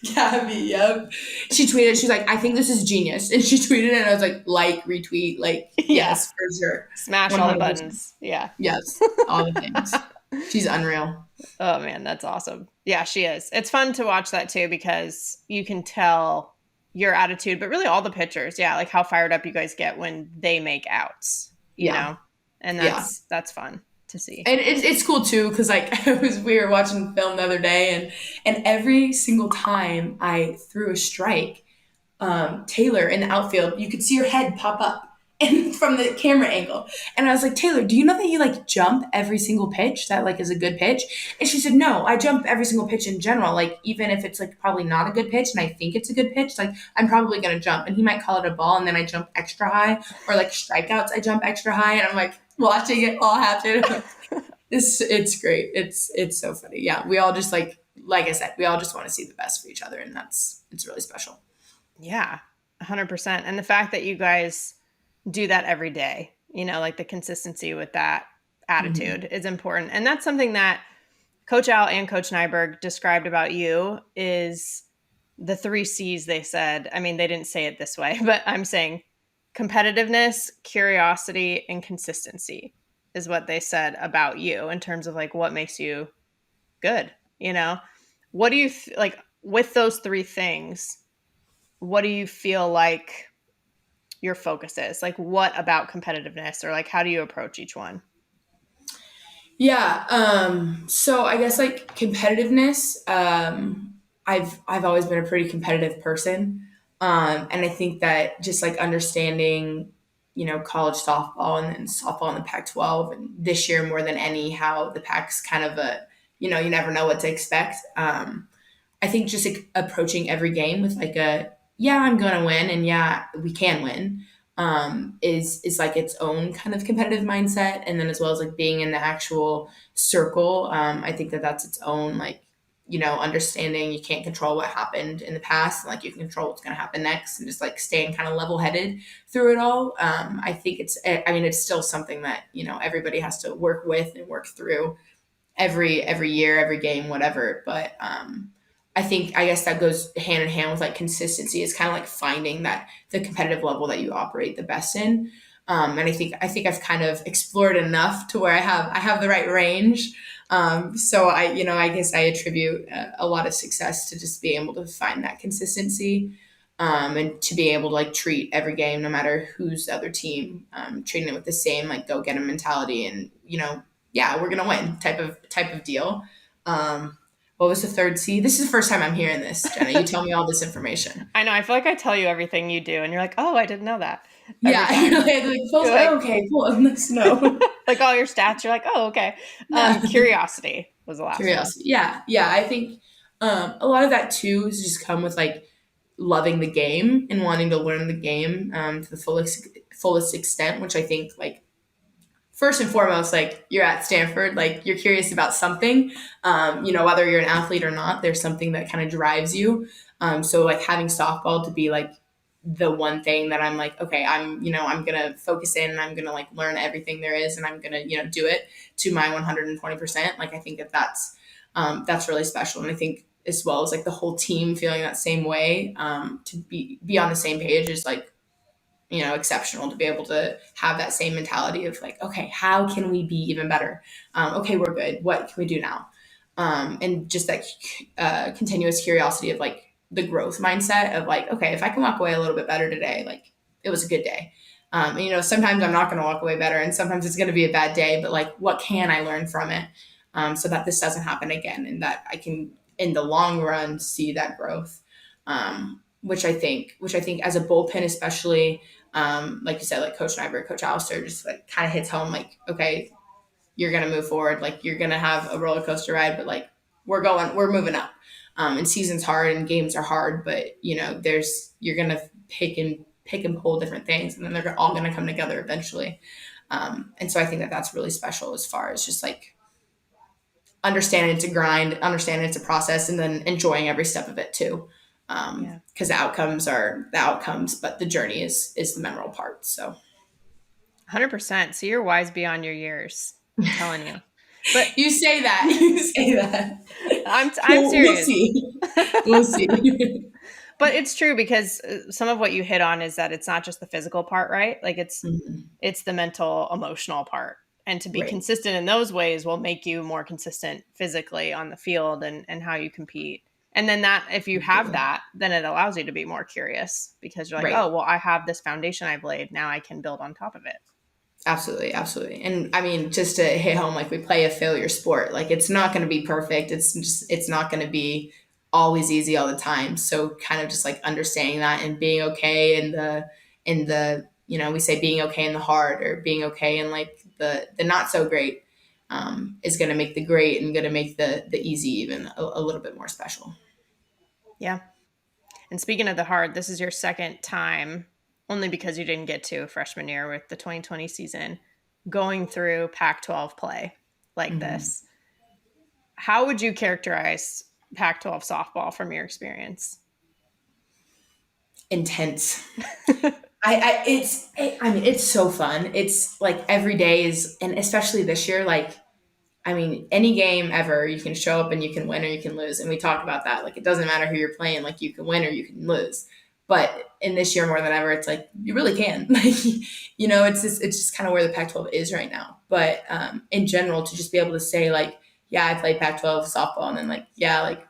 Gabby, yep. She tweeted, she's like, I think this is genius. And she tweeted it and I was like, retweet, like, yes, for sure. Smash 100%. All the buttons. Yeah. Yes. All the things. She's unreal. Oh man, that's awesome. Yeah, she is. It's fun to watch that too because you can tell your attitude, but really all the pitchers, yeah, like how fired up you guys get when they make outs, you know? And that's fun to see. And it's cool too, because like we were watching film the other day and every single time I threw a strike, Taylor in the outfield, you could see her head pop up and from the camera angle. And I was like, Taylor, do you know that you like jump every single pitch that like is a good pitch? And she said, no, I jump every single pitch in general. Like even if it's like probably not a good pitch and I think it's a good pitch, like I'm probably going to jump. And he might call it a ball and then I jump extra high, or like strikeouts, I jump extra high. And I'm like watching it all happen. It's great. It's so funny. Yeah. We all just like I said, we all just want to see the best for each other. And it's really special. Yeah, 100%. And the fact that you guys do that every day, you know, like the consistency with that attitude is important. And that's something that Coach Al and Coach Nyberg described about you is the 3 C's they said. I mean, they didn't say it this way, but I'm saying competitiveness, curiosity, and consistency is what they said about you in terms of like what makes you good, you know? What do you like with those 3 things? What do you feel like your focus is? Like what about competitiveness, or like how do you approach each one? Yeah. So I guess like competitiveness, I've always been a pretty competitive person. And I think that just like understanding, you know, college softball and then softball in the Pac-12 and this year more than any, how the Pac's kind of you never know what to expect. I think just like approaching every game with like yeah, I'm going to win. And yeah, we can win, is like its own kind of competitive mindset. And then as well as like being in the actual circle, I think that that's its own like understanding you can't control what happened in the past, and like you can control what's going to happen next, and just like staying kind of level headed through it all. I think it's still something that, everybody has to work with and work through every year, every game, whatever. But I guess that goes hand in hand with like consistency. It's kind of like finding that the competitive level that you operate the best in. And I think I've kind of explored enough to where I have the right range. So I guess I attribute a lot of success to just being able to find that consistency, and to be able to like treat every game, no matter who's the other team, treating it with the same like go get 'em mentality, and yeah, we're gonna win type of deal. What was the third C? This is the first time I'm hearing this, Jenna. You tell me all this information. I know. I feel like I tell you everything you do, and you're like, oh, I didn't know that. Yeah, you're like, okay, cool. Let's know. Like all your stats, you're like, oh, okay. Curiosity was the last Curiosity. Yeah. I think a lot of that too is just come with like loving the game and wanting to learn the game to the fullest extent, which I think like first and foremost, like you're at Stanford, like you're curious about something, whether you're an athlete or not, there's something that kind of drives you. So like having softball to be like the one thing that I'm like, okay, I'm going to focus in and I'm going to like learn everything there is, and I'm going to, do it to my 120%. Like, I think that's really special. And I think as well as like the whole team feeling that same way, to be on the same page is like, exceptional, to be able to have that same mentality of like, okay, how can we be even better? Okay, we're good. What can we do now? And just that continuous curiosity of like the growth mindset of like, okay, if I can walk away a little bit better today, like it was a good day. And sometimes I'm not going to walk away better, and sometimes it's going to be a bad day, but like, what can I learn from it, so that this doesn't happen again, and that I can, in the long run, see that growth. Which I think as a bullpen, especially, like you said, like Coach Nyberg, Coach Alistair, just like kind of hits home, like, okay, you're going to move forward. Like you're going to have a roller coaster ride, but like we're moving up. And season's hard and games are hard, but you're going to pick and pull different things, and then they're all going to come together eventually. And so I think that that's really special as far as just like understanding it's a grind, understanding it's a process, and then enjoying every step of it too. Because the outcomes are the outcomes, but the journey is the memorable part. So 100%. So you're wise beyond your years. I'm telling you. But you say that. I'm serious. We'll see. But it's true, because some of what you hit on is that it's not just the physical part, right? Like it's the mental, emotional part. And to be consistent in those ways will make you more consistent physically on the field and how you compete. And then that, if you have that, then it allows you to be more curious, because you're like, oh, well, I have this foundation I've laid. Now I can build on top of it. Absolutely. And I mean, just to hit home, like we play a failure sport. Like it's not going to be perfect. It's not going to be always easy all the time. So kind of just like understanding that and being okay in the we say being okay in the hard, or being okay in like the not so great, is going to make the great, and going to make the easy even a little bit more special. Yeah. And speaking of the hard, this is your second time, only because you didn't get to freshman year with the 2020 season, going through Pac-12 play like this. How would you characterize Pac-12 softball from your experience? Intense. It's so fun. It's like every day is, and especially this year, like, I mean, any game ever, you can show up and you can win or you can lose. And we talk about that. Like, it doesn't matter who you're playing, like you can win or you can lose. But in this year more than ever, it's like, you really can. Like, it's just kind of where the Pac-12 is right now. But in general, to just be able to say like, yeah, I played Pac-12 softball, and then like, yeah, like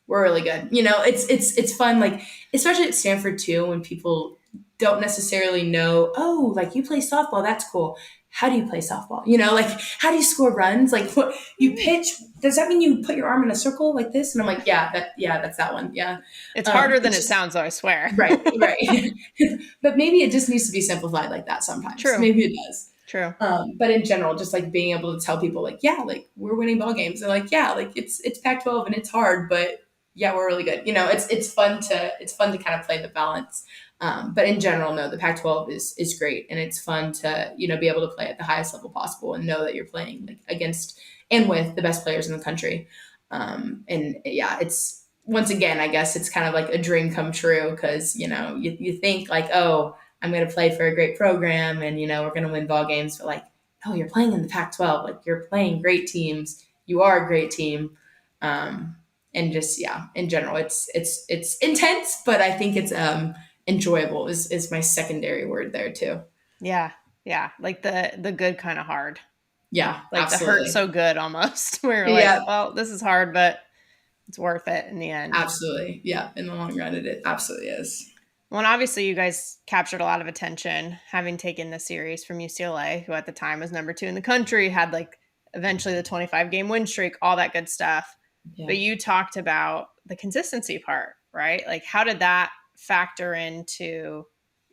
we're really good. It's fun. Like, especially at Stanford too, when people don't necessarily know, oh, like you play softball, that's cool. How do you play softball? Like, how do you score runs? Like, what you pitch? Does that mean you put your arm in a circle like this? And I'm like, that's that one. Yeah. It's harder than it sounds, though, I swear. Right. But maybe it just needs to be simplified like that sometimes. True. Maybe it does. True. But in general, just like being able to tell people like, yeah, like we're winning ball games. They're like, yeah, like it's Pac-12 and it's hard, but yeah, we're really good. It's fun to kind of play the balance. But in general, no, the Pac-12 is great, and it's fun to, be able to play at the highest level possible and know that you're playing like against and with the best players in the country. And yeah, it's, once again, I guess it's kind of like a dream come true, because, you think like, oh, I'm going to play for a great program and, we're going to win ball games. But like, no, you're playing in the Pac-12. Like, you're playing great teams. You are a great team. Um, and just, yeah, in general, it's intense, but I think it's enjoyable is my secondary word there too. Yeah. Yeah. Like the good kind of hard. Yeah, Like the hurt absolutely. so good almost. Where you're like, Yeah, well, this is hard, but it's worth it in the end. absolutely. Yeah, in the long run, it absolutely is. Well, and obviously, you guys captured a lot of attention, having taken the series from UCLA, who at the time was number 2 in the country, had like eventually the 25-game win streak, all that good stuff. Yeah. But you talked about the consistency part, right? Like, how did that factor into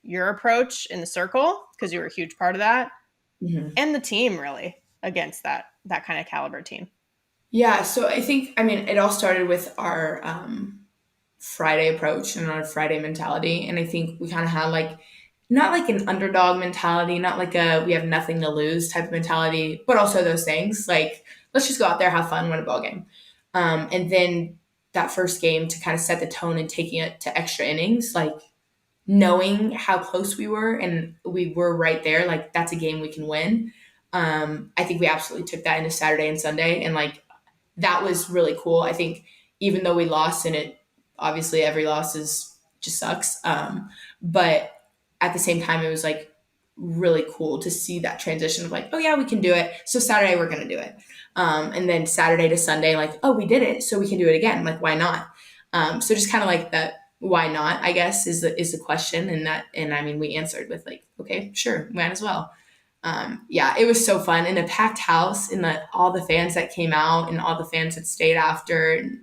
your approach in the circle? Because you were a huge part of that, Mhm. and the team really against that kind of caliber team. Yeah, so I think, I mean, it all started with our Friday approach and our Friday mentality. And I think we kind of had like, not like an underdog mentality, not like a we have nothing to lose type of mentality, but also those things like, let's just go out there, have fun, win a ball game. And then that first game, to kind of set the tone and taking it to extra innings, like knowing how close we were and we were right there, like that's a game we can win. I think we absolutely took that into Saturday and Sunday. And like, that was really cool. I think even though we lost, and it obviously every loss is just sucks. But at the same time, it was like really cool to see that transition of like, oh yeah, we can do it. So Saturday we're gonna do it. And then Saturday to Sunday, like, oh, we did it, so we can do it again. Like, why not? So just kind of like that. Why not? I guess is the question, and I mean, we answered with like, okay, sure, might as well. Yeah, it was so fun in a packed house, and all the fans that came out and all the fans that stayed after. And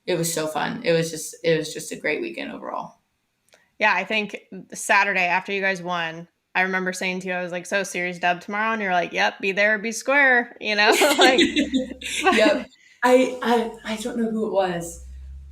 it was so fun. It was just a great weekend overall. Yeah, I think Saturday after you guys won, I remember saying to you, I was like, "So series dub tomorrow," and you're like, "Yep, be there, be square," like. Yep. I don't know who it was.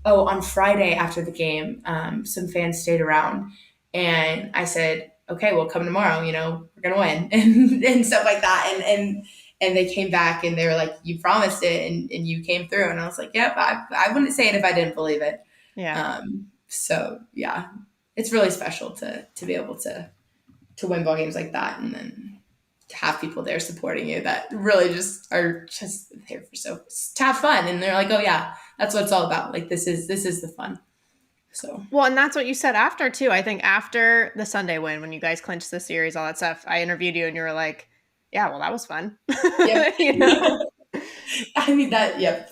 Oh, on Friday after the game, some fans stayed around, and I said, "Okay, well, come tomorrow. We're gonna win," and stuff like that. And they came back and they were like, "You promised it, and you came through." And I was like, "Yep, I wouldn't say it if I didn't believe it." Yeah. So yeah, it's really special to be able to win ball games like that, and then to have people there supporting you that really just are just there for to have fun, and they're like, oh yeah, that's what it's all about. Like, this is the fun. So Well, and that's what you said after too. I think after the Sunday win, when you guys clinched the series, all that stuff, I interviewed you and you were like, "Yeah, well, that was fun." yep. you know? I mean that. Yep,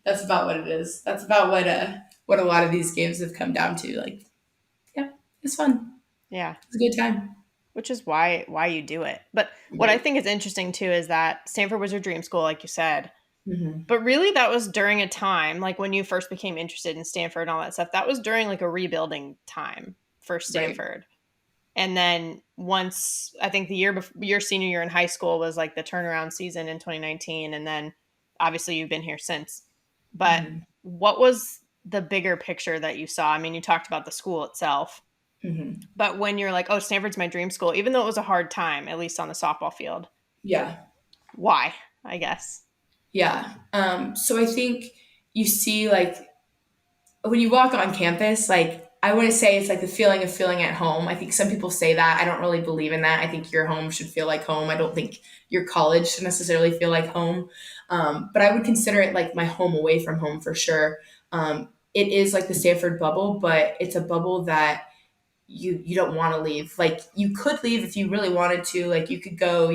that's about what it is. That's about what a lot of these games have come down to. Like, yeah, it's fun. Yeah. It's a good time. Which is why you do it. But what I Right. think is interesting too is that Stanford was your dream school, like you said. Mm-hmm. But really, that was during a time, like when you first became interested in Stanford and all that stuff, that was during like a rebuilding time for Right. Stanford. And then once, I think the year before, your senior year in high school was like the turnaround season in 2019. And then obviously you've been here since. But Mm-hmm. what was the bigger picture that you saw? I mean, you talked about the school itself, Mm-hmm. but when you're like, oh, Stanford's my dream school, even though it was a hard time, at least on the softball field, Yeah. why, I guess? Yeah. So I think you see, like, when you walk on campus, like, I wouldn't say it's like the feeling of feeling at home. I think some people say that. I don't really believe in that. I think your home should feel like home. I don't think your college should necessarily feel like home. But I would consider it like my home away from home for sure. It is like the Stanford bubble, but it's a bubble that you don't want to leave. Like, you could leave if you really wanted to. Like, you could go,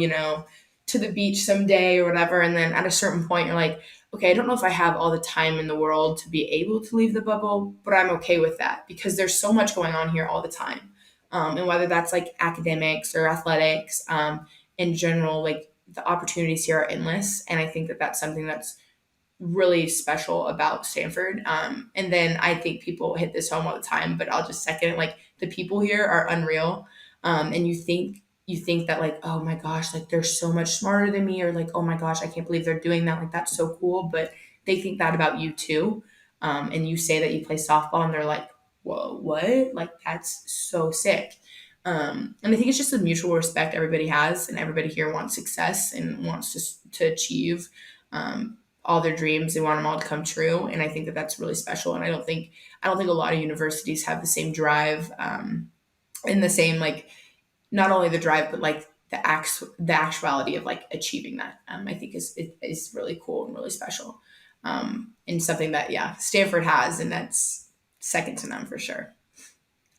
to the beach someday or whatever, and then at a certain point you're like, okay, I don't know if I have all the time in the world to be able to leave the bubble, but I'm okay with that because there's so much going on here all the time. And whether that's like academics or athletics, in general, like, the opportunities here are endless, and I think that that's something that's really special about Stanford. And then I think people hit this home all the time, but I'll just second it. Like, the people here are unreal. And you think that, like, oh my gosh, like, they're so much smarter than me, or like, oh my gosh, I can't believe they're doing that. Like, that's so cool. But they think that about you too. And you say that you play softball, and they're like, whoa, what? Like, that's so sick. And I think it's just a mutual respect everybody has, and everybody here wants success and wants to achieve. all their dreams. They want them all to come true. And I think that that's really special. And I don't think a lot of universities have the same drive, and the same, like, not only the drive, but like the actuality of like achieving that. I think is really cool and really special. And something that, yeah, Stanford has, and that's second to none for sure.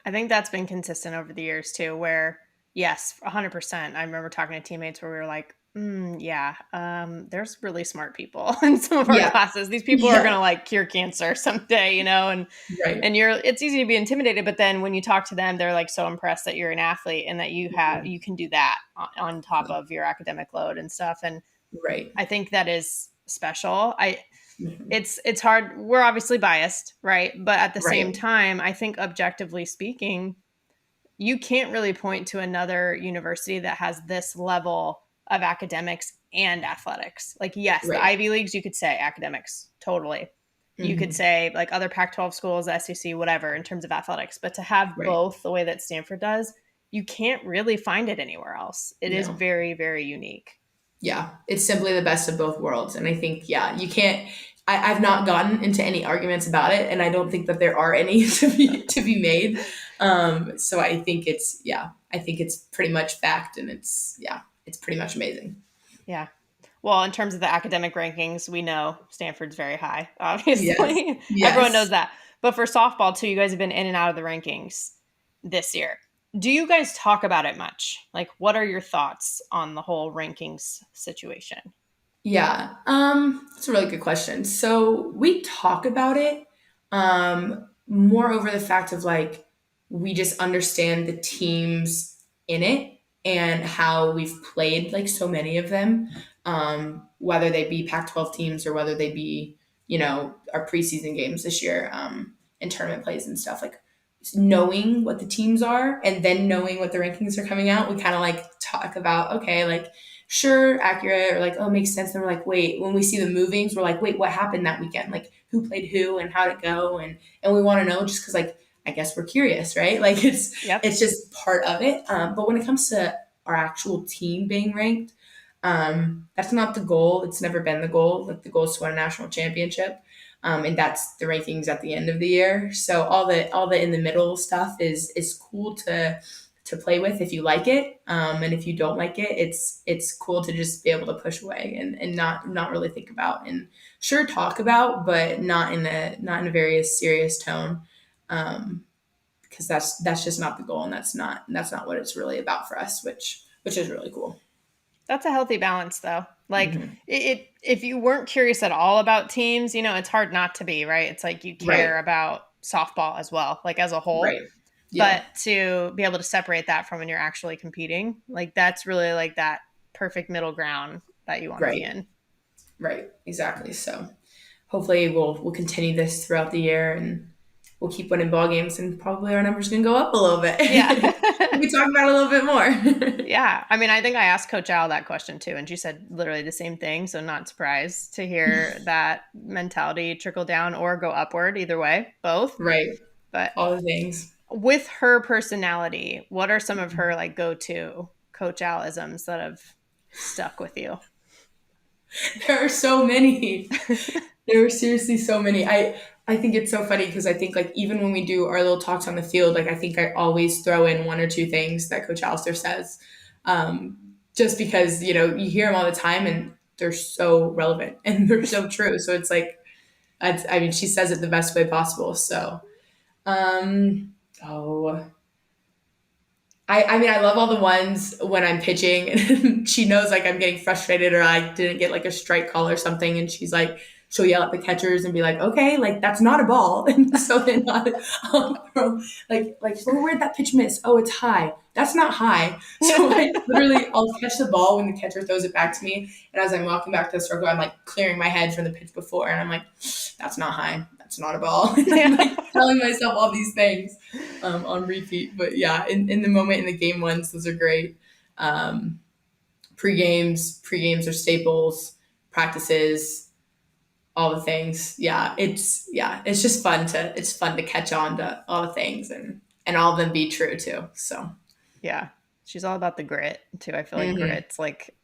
I think that's been consistent over the years too, where yes, 100%. I remember talking to teammates where we were like, yeah, there's really smart people in some of our Yeah. classes. These people are Yeah. going to like cure cancer someday, you know, Right. and it's easy to be intimidated, but then when you talk to them, they're like so impressed that you're an athlete and that you can do that on top of your academic load and stuff. And Right. I think that is special. Mhm. It's hard. We're obviously biased, right? But at the same Right. time, I think objectively speaking, you can't really point to another university that has this level of academics and athletics. Like, yes, the Right. Ivy Leagues, you could say academics, totally. You could Hmm. say like other Pac 12 schools, SEC, whatever, in terms of athletics. But to have Right. both the way that Stanford does, you can't really find it anywhere else. It is No. very, very unique. Yeah, it's simply the best of both worlds. And I think, yeah, you can't. I've not gotten into any arguments about it, and I don't think that there are any to be made. So I think it's, yeah, I think it's pretty much fact, and it's, yeah, it's pretty much amazing. Yeah. Well, in terms of the academic rankings, we know Stanford's very high, Yes. obviously. Everyone knows Yes. that. But for softball, too, you guys have been in and out of the rankings this year. Do you guys talk about it much? Like, what are your thoughts on the whole rankings situation? Yeah, that's a really good question. So we talk about it, more over the fact of like we just understand the teams in it and how we've played like so many of them, whether they be Pac-12 teams or whether they be, our preseason games this year, and tournament plays and stuff. Like knowing what the teams are and then knowing what the rankings are coming out, we kind of like talk about, okay, like sure, accurate, or like, oh, makes sense. Then we're like, wait, when we see the movings, we're like, wait, what happened that weekend? Like, who played who and how'd it go? And we want to know just because, like, I guess we're curious, right? Like, Yep. it's just part of it. But when it comes to our actual team being ranked, that's not the goal. It's never been the goal. Like, the goal is to win a national championship. And that's the rankings at the end of the year. So all the in the middle stuff is cool to play with if you like it, and if you don't like it, it's cool to just be able to push away and not really think about, and sure talk about, but not in a very serious tone, because that's just not the goal, and that's not what it's really about for us, which is really cool. That's a healthy balance, though. Like, Hmm. if you weren't curious at all about teams, it's hard not to be, right? It's like you Right. care about softball as well, like as a whole. Right. Yeah. But to be able to separate that from when you're actually competing, like that's really like that perfect middle ground that you want to be Right. in. Right. Exactly. So hopefully we'll continue this throughout the year, and we'll keep winning ball games, and probably our numbers can go up a little bit. Yeah. We talk about it a little bit more. Yeah. I mean, I think I asked Coach Al that question too, and she said literally the same thing. So, not surprised to hear that mentality trickle down or go upward, either way, both. Right. But All the things. with her personality, what are some of her like go to Coach Al isms that have stuck with you? There are so many. There are seriously so many. I think it's so funny because I think like even when we do our little talks on the field, like I think I always throw in one or two things that Coach Alistair says, just because you hear them all the time and they're so relevant and they're so true. So it's like, I mean, she says it the best way possible. So, oh, I mean, I love all the ones when I'm pitching and she knows like I'm getting frustrated or I didn't get like a strike call or something. And she's like, she'll yell at the catchers and be like, okay, like that's not a ball. And so then I'll throw, like, well, where'd that pitch miss? Oh, it's high. That's not high. So I literally, I'll catch the ball when the catcher throws it back to me. And as I'm walking back to the circle, I'm like clearing my head from the pitch before. And I'm like, that's not high. That's not a ball. And I'm Yeah. like telling myself all these things, on repeat. But yeah, in the moment, in the game ones, those are great. Um, pre-games are staples, practices, all the things. It's just fun to catch on to all the things, and all of them be true too. So Yeah. She's all about the grit too. I feel like hmm grit's like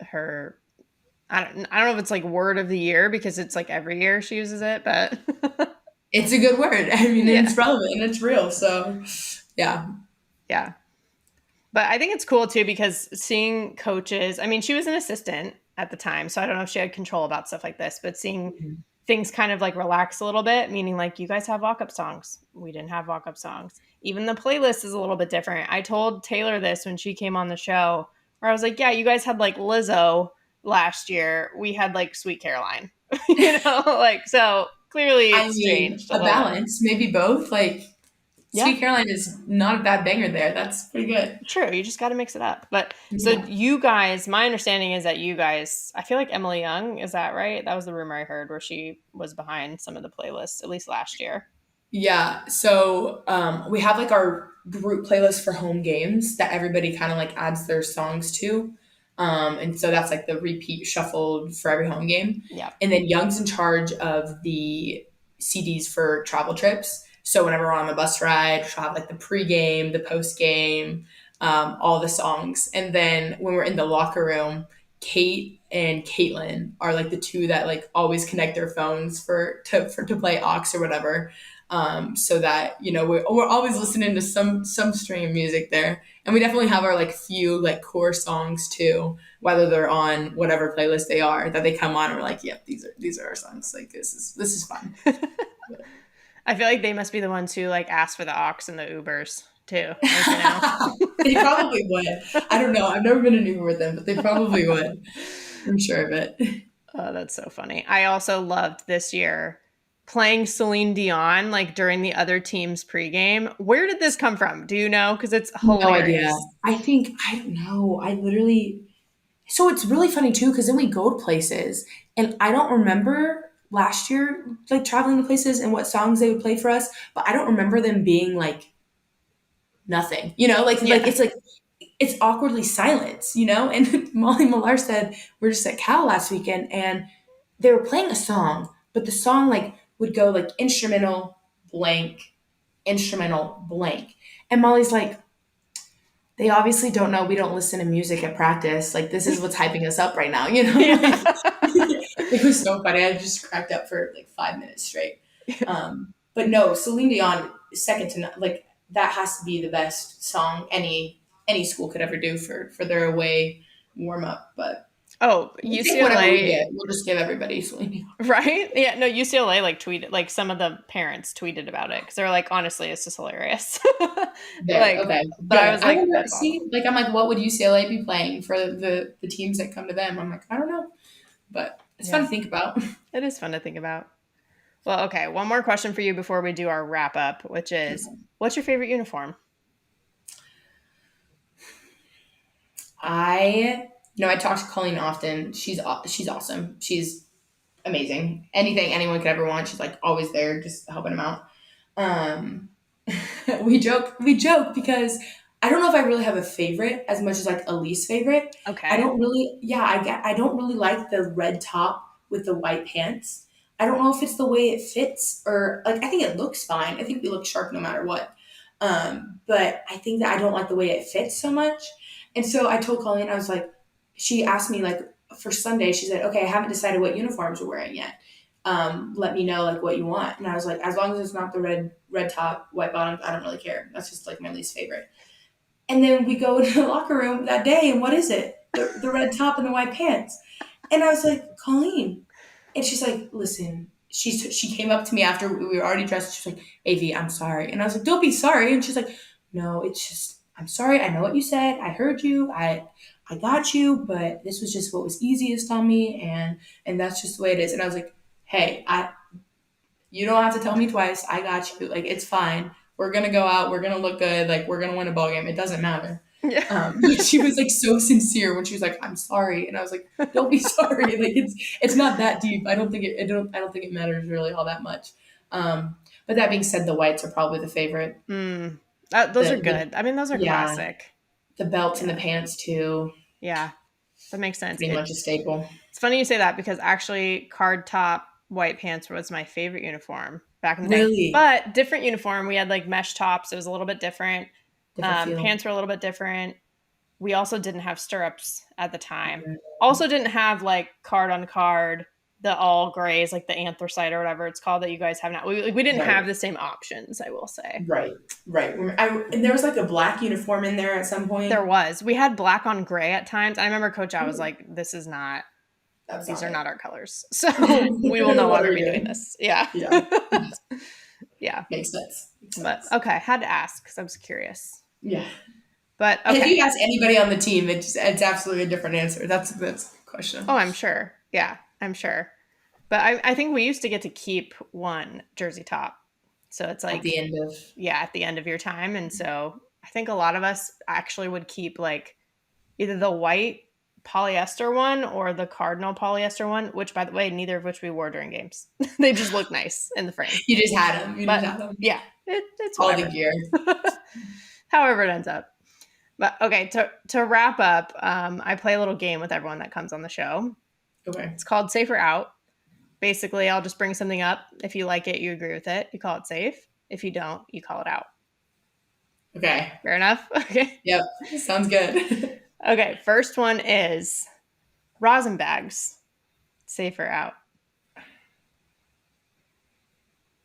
her I don't know if it's like word of the year because it's like every year she uses it, but It's a good word. I mean, yeah. it's relevant and it's real. So, yeah. Yeah. But I think it's cool too because seeing coaches, I mean, she was an assistant at the time, so I don't know if she had control about stuff like this, but seeing Mhm. things kind of like relax a little bit, meaning like you guys have walk up songs. We didn't have walk up songs. Even the playlist is a little bit different. I told Taylor this when she came on the show, where I was like, yeah, you guys had like Lizzo last year. We had like Sweet Caroline, like, so clearly I it's mean, changed a a little bit. balance, maybe both. Like, Yeah. Sweet Caroline is not a bad banger there. That's pretty good. True, you just got to mix it up. But so Yeah. you guys, my understanding is that you guys, I feel like Emily Young, is that right? That was the rumor I heard where she was behind some of the playlists, at least last year. Yeah. So we have like our group playlist for home games that everybody kind of like adds their songs to. And so that's like the repeat shuffled for every home game. Yeah. And then Young's in charge of the CDs for travel trips. So whenever we're on the bus ride, she'll have like the pregame, the postgame, all the songs. And then when we're in the locker room, Kate and Caitlin are like the two that like always connect their phones to play aux or whatever, so that we're always listening to some string of music there, and we definitely have our like few like core songs too, whether they're on whatever playlist they are that they come on and we're like, yep, these are our songs, like this is fun. I feel like they must be the ones who like ask for the aux and the Ubers too. Like, They probably would. I don't know, I've never been an Uber with them, but they probably would. I'm sure of it. Oh, that's so funny. I also loved this year playing Celine Dion like during the other team's pregame. Where did this come from? Do you know? Because it's No idea. hilarious. I don't know. I literally. So it's really funny too, because then we go to places, and I don't remember last year like traveling to places and what songs they would play for us, but I don't remember them being like nothing. Like Yeah. it's awkwardly silence. And Molly Millar said we are just at Cal last weekend, and they were playing a song, but the song like would go like instrumental blank, and Molly's like, they obviously don't know we don't listen to music at practice. Like, this is what's hyping us up right now, Yeah. Like, it was so funny. I just cracked up for like 5 minutes straight. But no, Celine Dion is second to none. Like, that has to be the best song any school could ever do for their away warm up. But Oh, we'll take whatever we UCLA, get. We'll just give everybody Celine Dion. right? Yeah, no, UCLA like tweeted, like some of the parents tweeted about it because they're like, honestly, it's just hilarious. There, Like, okay, but I good. was I like, wonder. that's See, awesome. like, I'm like, what would UCLA be playing for the teams that come to them? I'm like, I don't know, but it's fun Yeah, to think about. it is fun to think about. Well, okay, one more question for you before we do our wrap up, which is, what's your favorite uniform? I talk to Colleen often. She's awesome. She's amazing. Anything anyone could ever want, she's like always there, just helping them out. Um, we joke because I don't know if I really have a favorite as much as like a least favorite. I Okay. don't really, yeah, I don't really like the red top with the white pants. I don't know if it's the way it fits or like I think it looks fine. I think we look sharp no matter what. But I think that I don't like the way it fits so much. And so I told Colleen, I was like, she asked me like for Sunday, she said, okay, I haven't decided what uniforms we're wearing yet. Let me know like what you want. And I was like, as long as it's not the red top, white bottoms, I don't really care. That's just like my least favorite. And then we go into the locker room that day, and what is it? The red top and the white pants. And I was like, Colleen. And she's like, listen, she came up to me after we were already dressed. She's like, AV, I'm sorry. And I was like, don't be sorry. And she's like, no, it's just, I'm sorry. I know what you said. I heard you. I got you, but this was just what was easiest on me, and that's just the way it is. And I was like, hey, you don't have to tell me twice. I got you. Like, it's fine. We're gonna go out. We're gonna look good. Like, we're gonna win a ball game. It doesn't matter. Yeah. But she was like so sincere when she was like, "I'm sorry," and I was like, "Don't be sorry. Like, it's not that deep. I don't think it matters really all that much." But that being said, the whites are probably the favorite. Mm, those are The good. I mean, those are yeah, classic. the belt and the Yeah. pants too. Yeah. That makes sense. Pretty much a staple. It's funny you say that because actually, card top white pants was my favorite uniform back in the day. Really But different uniform. We had like mesh tops. It was a little bit different. different feel. Pants were a little bit different. We also didn't have stirrups at the time. Also didn't have like card on card, the all grays, like the anthracite or whatever it's called that you guys have now. We didn't Right. have the same options, I will say. Right. And there was like a black uniform in there at some point. There was. We had black on gray at times. I remember Coach I was like, these are not our colors. So we will no longer be doing this. Yeah. Yeah. Yeah. Makes sense. But okay, had to ask because I was curious. Yeah. But And if okay. you ask anybody on the team, it's absolutely a different answer. That's the question. Oh, I'm sure. Yeah, I'm sure. But I think we used to get to keep one jersey top. So it's like At the end of at the end of your time. And so I think a lot of us actually would keep like either the white polyester one or the cardinal polyester one, which by the way, neither of which we wore during games. They just look nice in the frame. You just had them. You just had them. Yeah, it's all whatever. the gear. However it ends up. But okay, to wrap up, I play a little game with everyone that comes on the show. Okay. It's called Safe or Out. Basically, I'll just bring something up. If you like it, you agree with it, you call it safe. If you don't, you call it out. Okay. Fair enough? Okay. Yep. Sounds good. Okay, first one is rosin bags. Safe or out?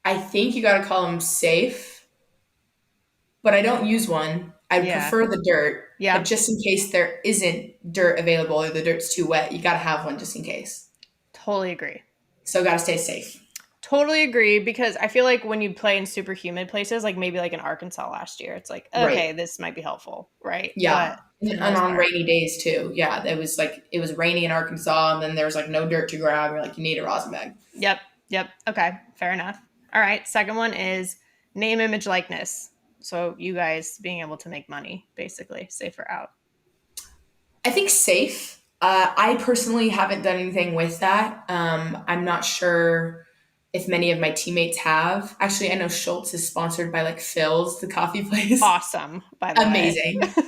I think you got to call them safe, but I don't use one. I prefer the dirt. Yeah. But just in case there isn't dirt available or the dirt's too wet, you got to have one just in case. Totally agree. So got to stay safe. Totally agree, because I feel like when you play in super humid places, like maybe like in Arkansas last year, it's like, okay, this might be helpful, right? Yeah. And on rainy days too. Yeah. It was rainy in Arkansas and then there was like no dirt to grab. You're like, you need a rosin bag. Yep. Okay. Fair enough. All right. Second one is name, image, likeness. So you guys being able to make money, basically. Safe or out? I think safe. I personally haven't done anything with that. I'm not sure if many of my teammates have. Actually, I know Schultz is sponsored by like Phil's, the coffee place. Awesome, by the way.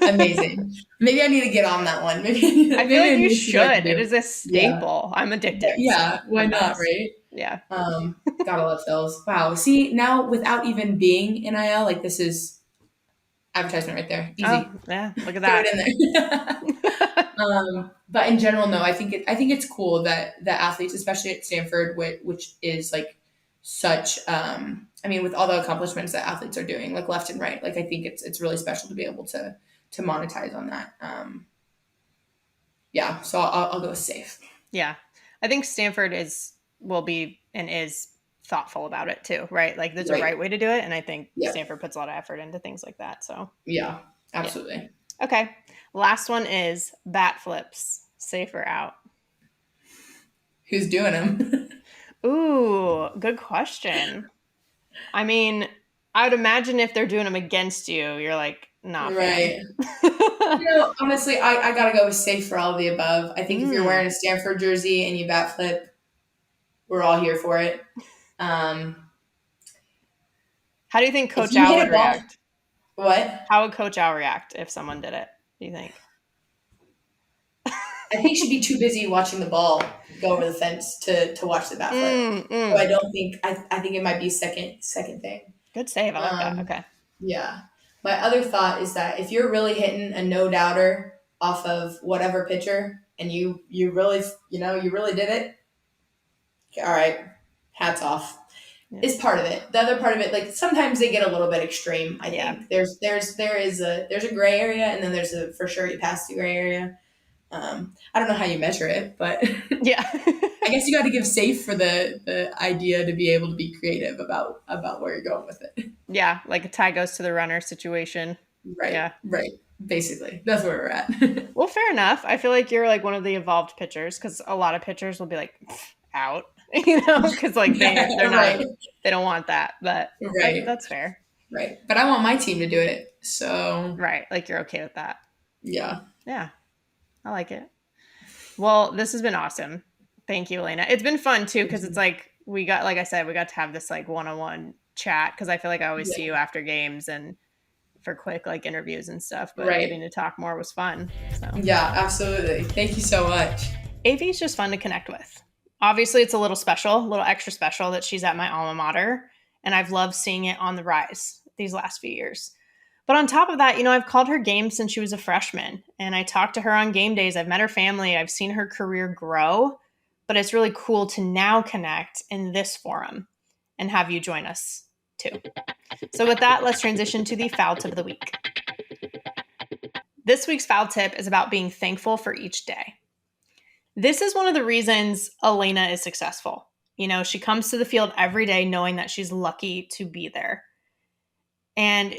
Amazing. Maybe I need to get on that one. I feel like you should. It is a staple. Yeah. I'm addicted. Yeah, so why not, right? Yeah. Gotta love Phil's. Wow. See, now without even being NIL, like this is advertisement right there. Easy. Oh, yeah, look at that. Throw it in there. But in general, no, I think it's cool that the athletes, especially at Stanford, which is like such, I mean, with all the accomplishments that athletes are doing, like left and right, like I think it's really special to be able to monetize on that. Yeah, so I'll go with safe. Yeah, I think Stanford will be and is thoughtful about it too, right? Like there's a right way to do it, and I think Stanford puts a lot of effort into things like that. So yeah, absolutely. Yeah. Okay, last one is bat flips. Safe or out? Who's doing them? Ooh, good question. I mean, I would imagine if they're doing them against you, you're like, nah. Right. Honestly, I gotta go with safe for all of the above. I think if you're wearing a Stanford jersey and you bat flip, we're all here for it. How do you think Coach Al would react? What? How would Coach Al react if someone did it, do you think? I think she'd be too busy watching the ball go over the fence to watch the bat flip. So I don't think I think it might be second thing. Good save. I like that. Okay. Yeah. My other thought is that if you're really hitting a no doubter off of whatever pitcher and you really did it, all right, hats off. Yeah. Is part of it. The other part of it, like sometimes they get a little bit extreme. I think there is a gray area, and then there's a for sure you pass the gray area. I don't know how you measure it, but yeah, I guess you got to give safe for the idea to be able to be creative about where you're going with it. Yeah, like a tie goes to the runner situation. Right. Yeah. Right. Basically, that's where we're at. Well, fair enough. I feel like you're like one of the evolved pitchers, because a lot of pitchers will be like out, because like they're not, they don't want that, but that's fair. Right. But I want my team to do it, so right, like you're okay with that. Yeah. Yeah. I like it. Well, this has been awesome. Thank you, Elena. It's been fun too, because it's like we got to have this like one-on-one chat, because I feel like I always see you after games and for quick like interviews and stuff, but getting to talk more was fun. So yeah, absolutely. Thank you so much. AV is just fun to connect with. Obviously, it's a little extra special that she's at my alma mater, and I've loved seeing it on the rise these last few years. But on top of that, I've called her games since she was a freshman, and I talked to her on game days. I've met her family. I've seen her career grow, but it's really cool to now connect in this forum and have you join us too. So with that, let's transition to the foul tip of the week. This week's foul tip is about being thankful for each day. This is one of the reasons Alana is successful. She comes to the field every day knowing that she's lucky to be there. And,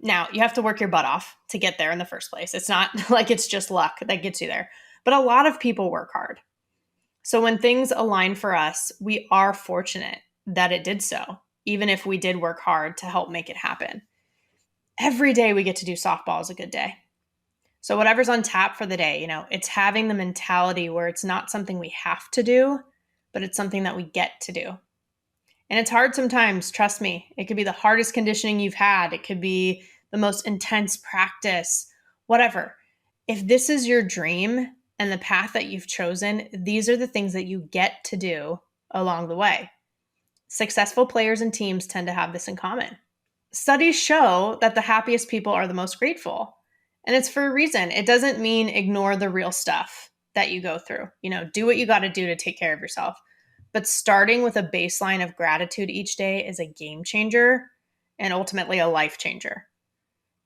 now you have to work your butt off to get there in the first place. It's not like it's just luck that gets you there. But a lot of people work hard. So when things align for us, we are fortunate that it did so, even if we did work hard to help make it happen. Every day we get to do softball is a good day. So whatever's on tap for the day, it's having the mentality where it's not something we have to do, but it's something that we get to do. And it's hard sometimes, trust me. It could be the hardest conditioning you've had. It could be the most intense practice, whatever. If this is your dream and the path that you've chosen, these are the things that you get to do along the way. Successful players and teams tend to have this in common. Studies show that the happiest people are the most grateful. And it's for a reason. It doesn't mean ignore the real stuff that you go through. Do what you got to do to take care of yourself. But starting with a baseline of gratitude each day is a game changer and ultimately a life changer.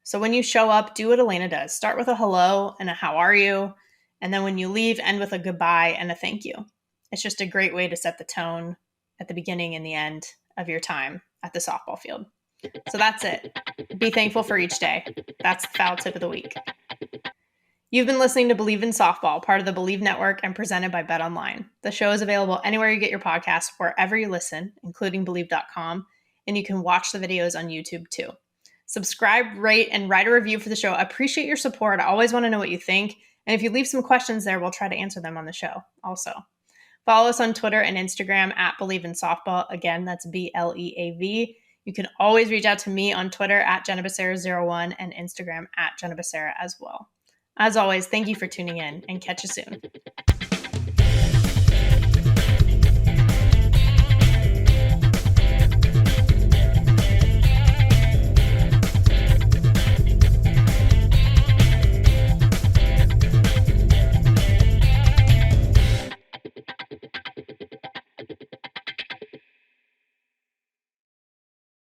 So when you show up, do what Alana does. Start with a hello and a how are you? And then when you leave, end with a goodbye and a thank you. It's just a great way to set the tone at the beginning and the end of your time at the softball field. So that's it. Be thankful for each day. That's the foul tip of the week. You've been listening to Bleav in Softball, part of the Bleav Network and presented by BetOnline. The show is available anywhere you get your podcasts, wherever you listen, including Bleav.com, and you can watch the videos on YouTube too. Subscribe, rate, and write a review for the show. I appreciate your support. I always want to know what you think. And if you leave some questions there, we'll try to answer them on the show also. Follow us on Twitter and Instagram at Bleav in Softball. Again, that's BLEAV. You can always reach out to me on Twitter at JennaBecerra01 and Instagram at JennaBecerra as well. As always, thank you for tuning in and catch you soon.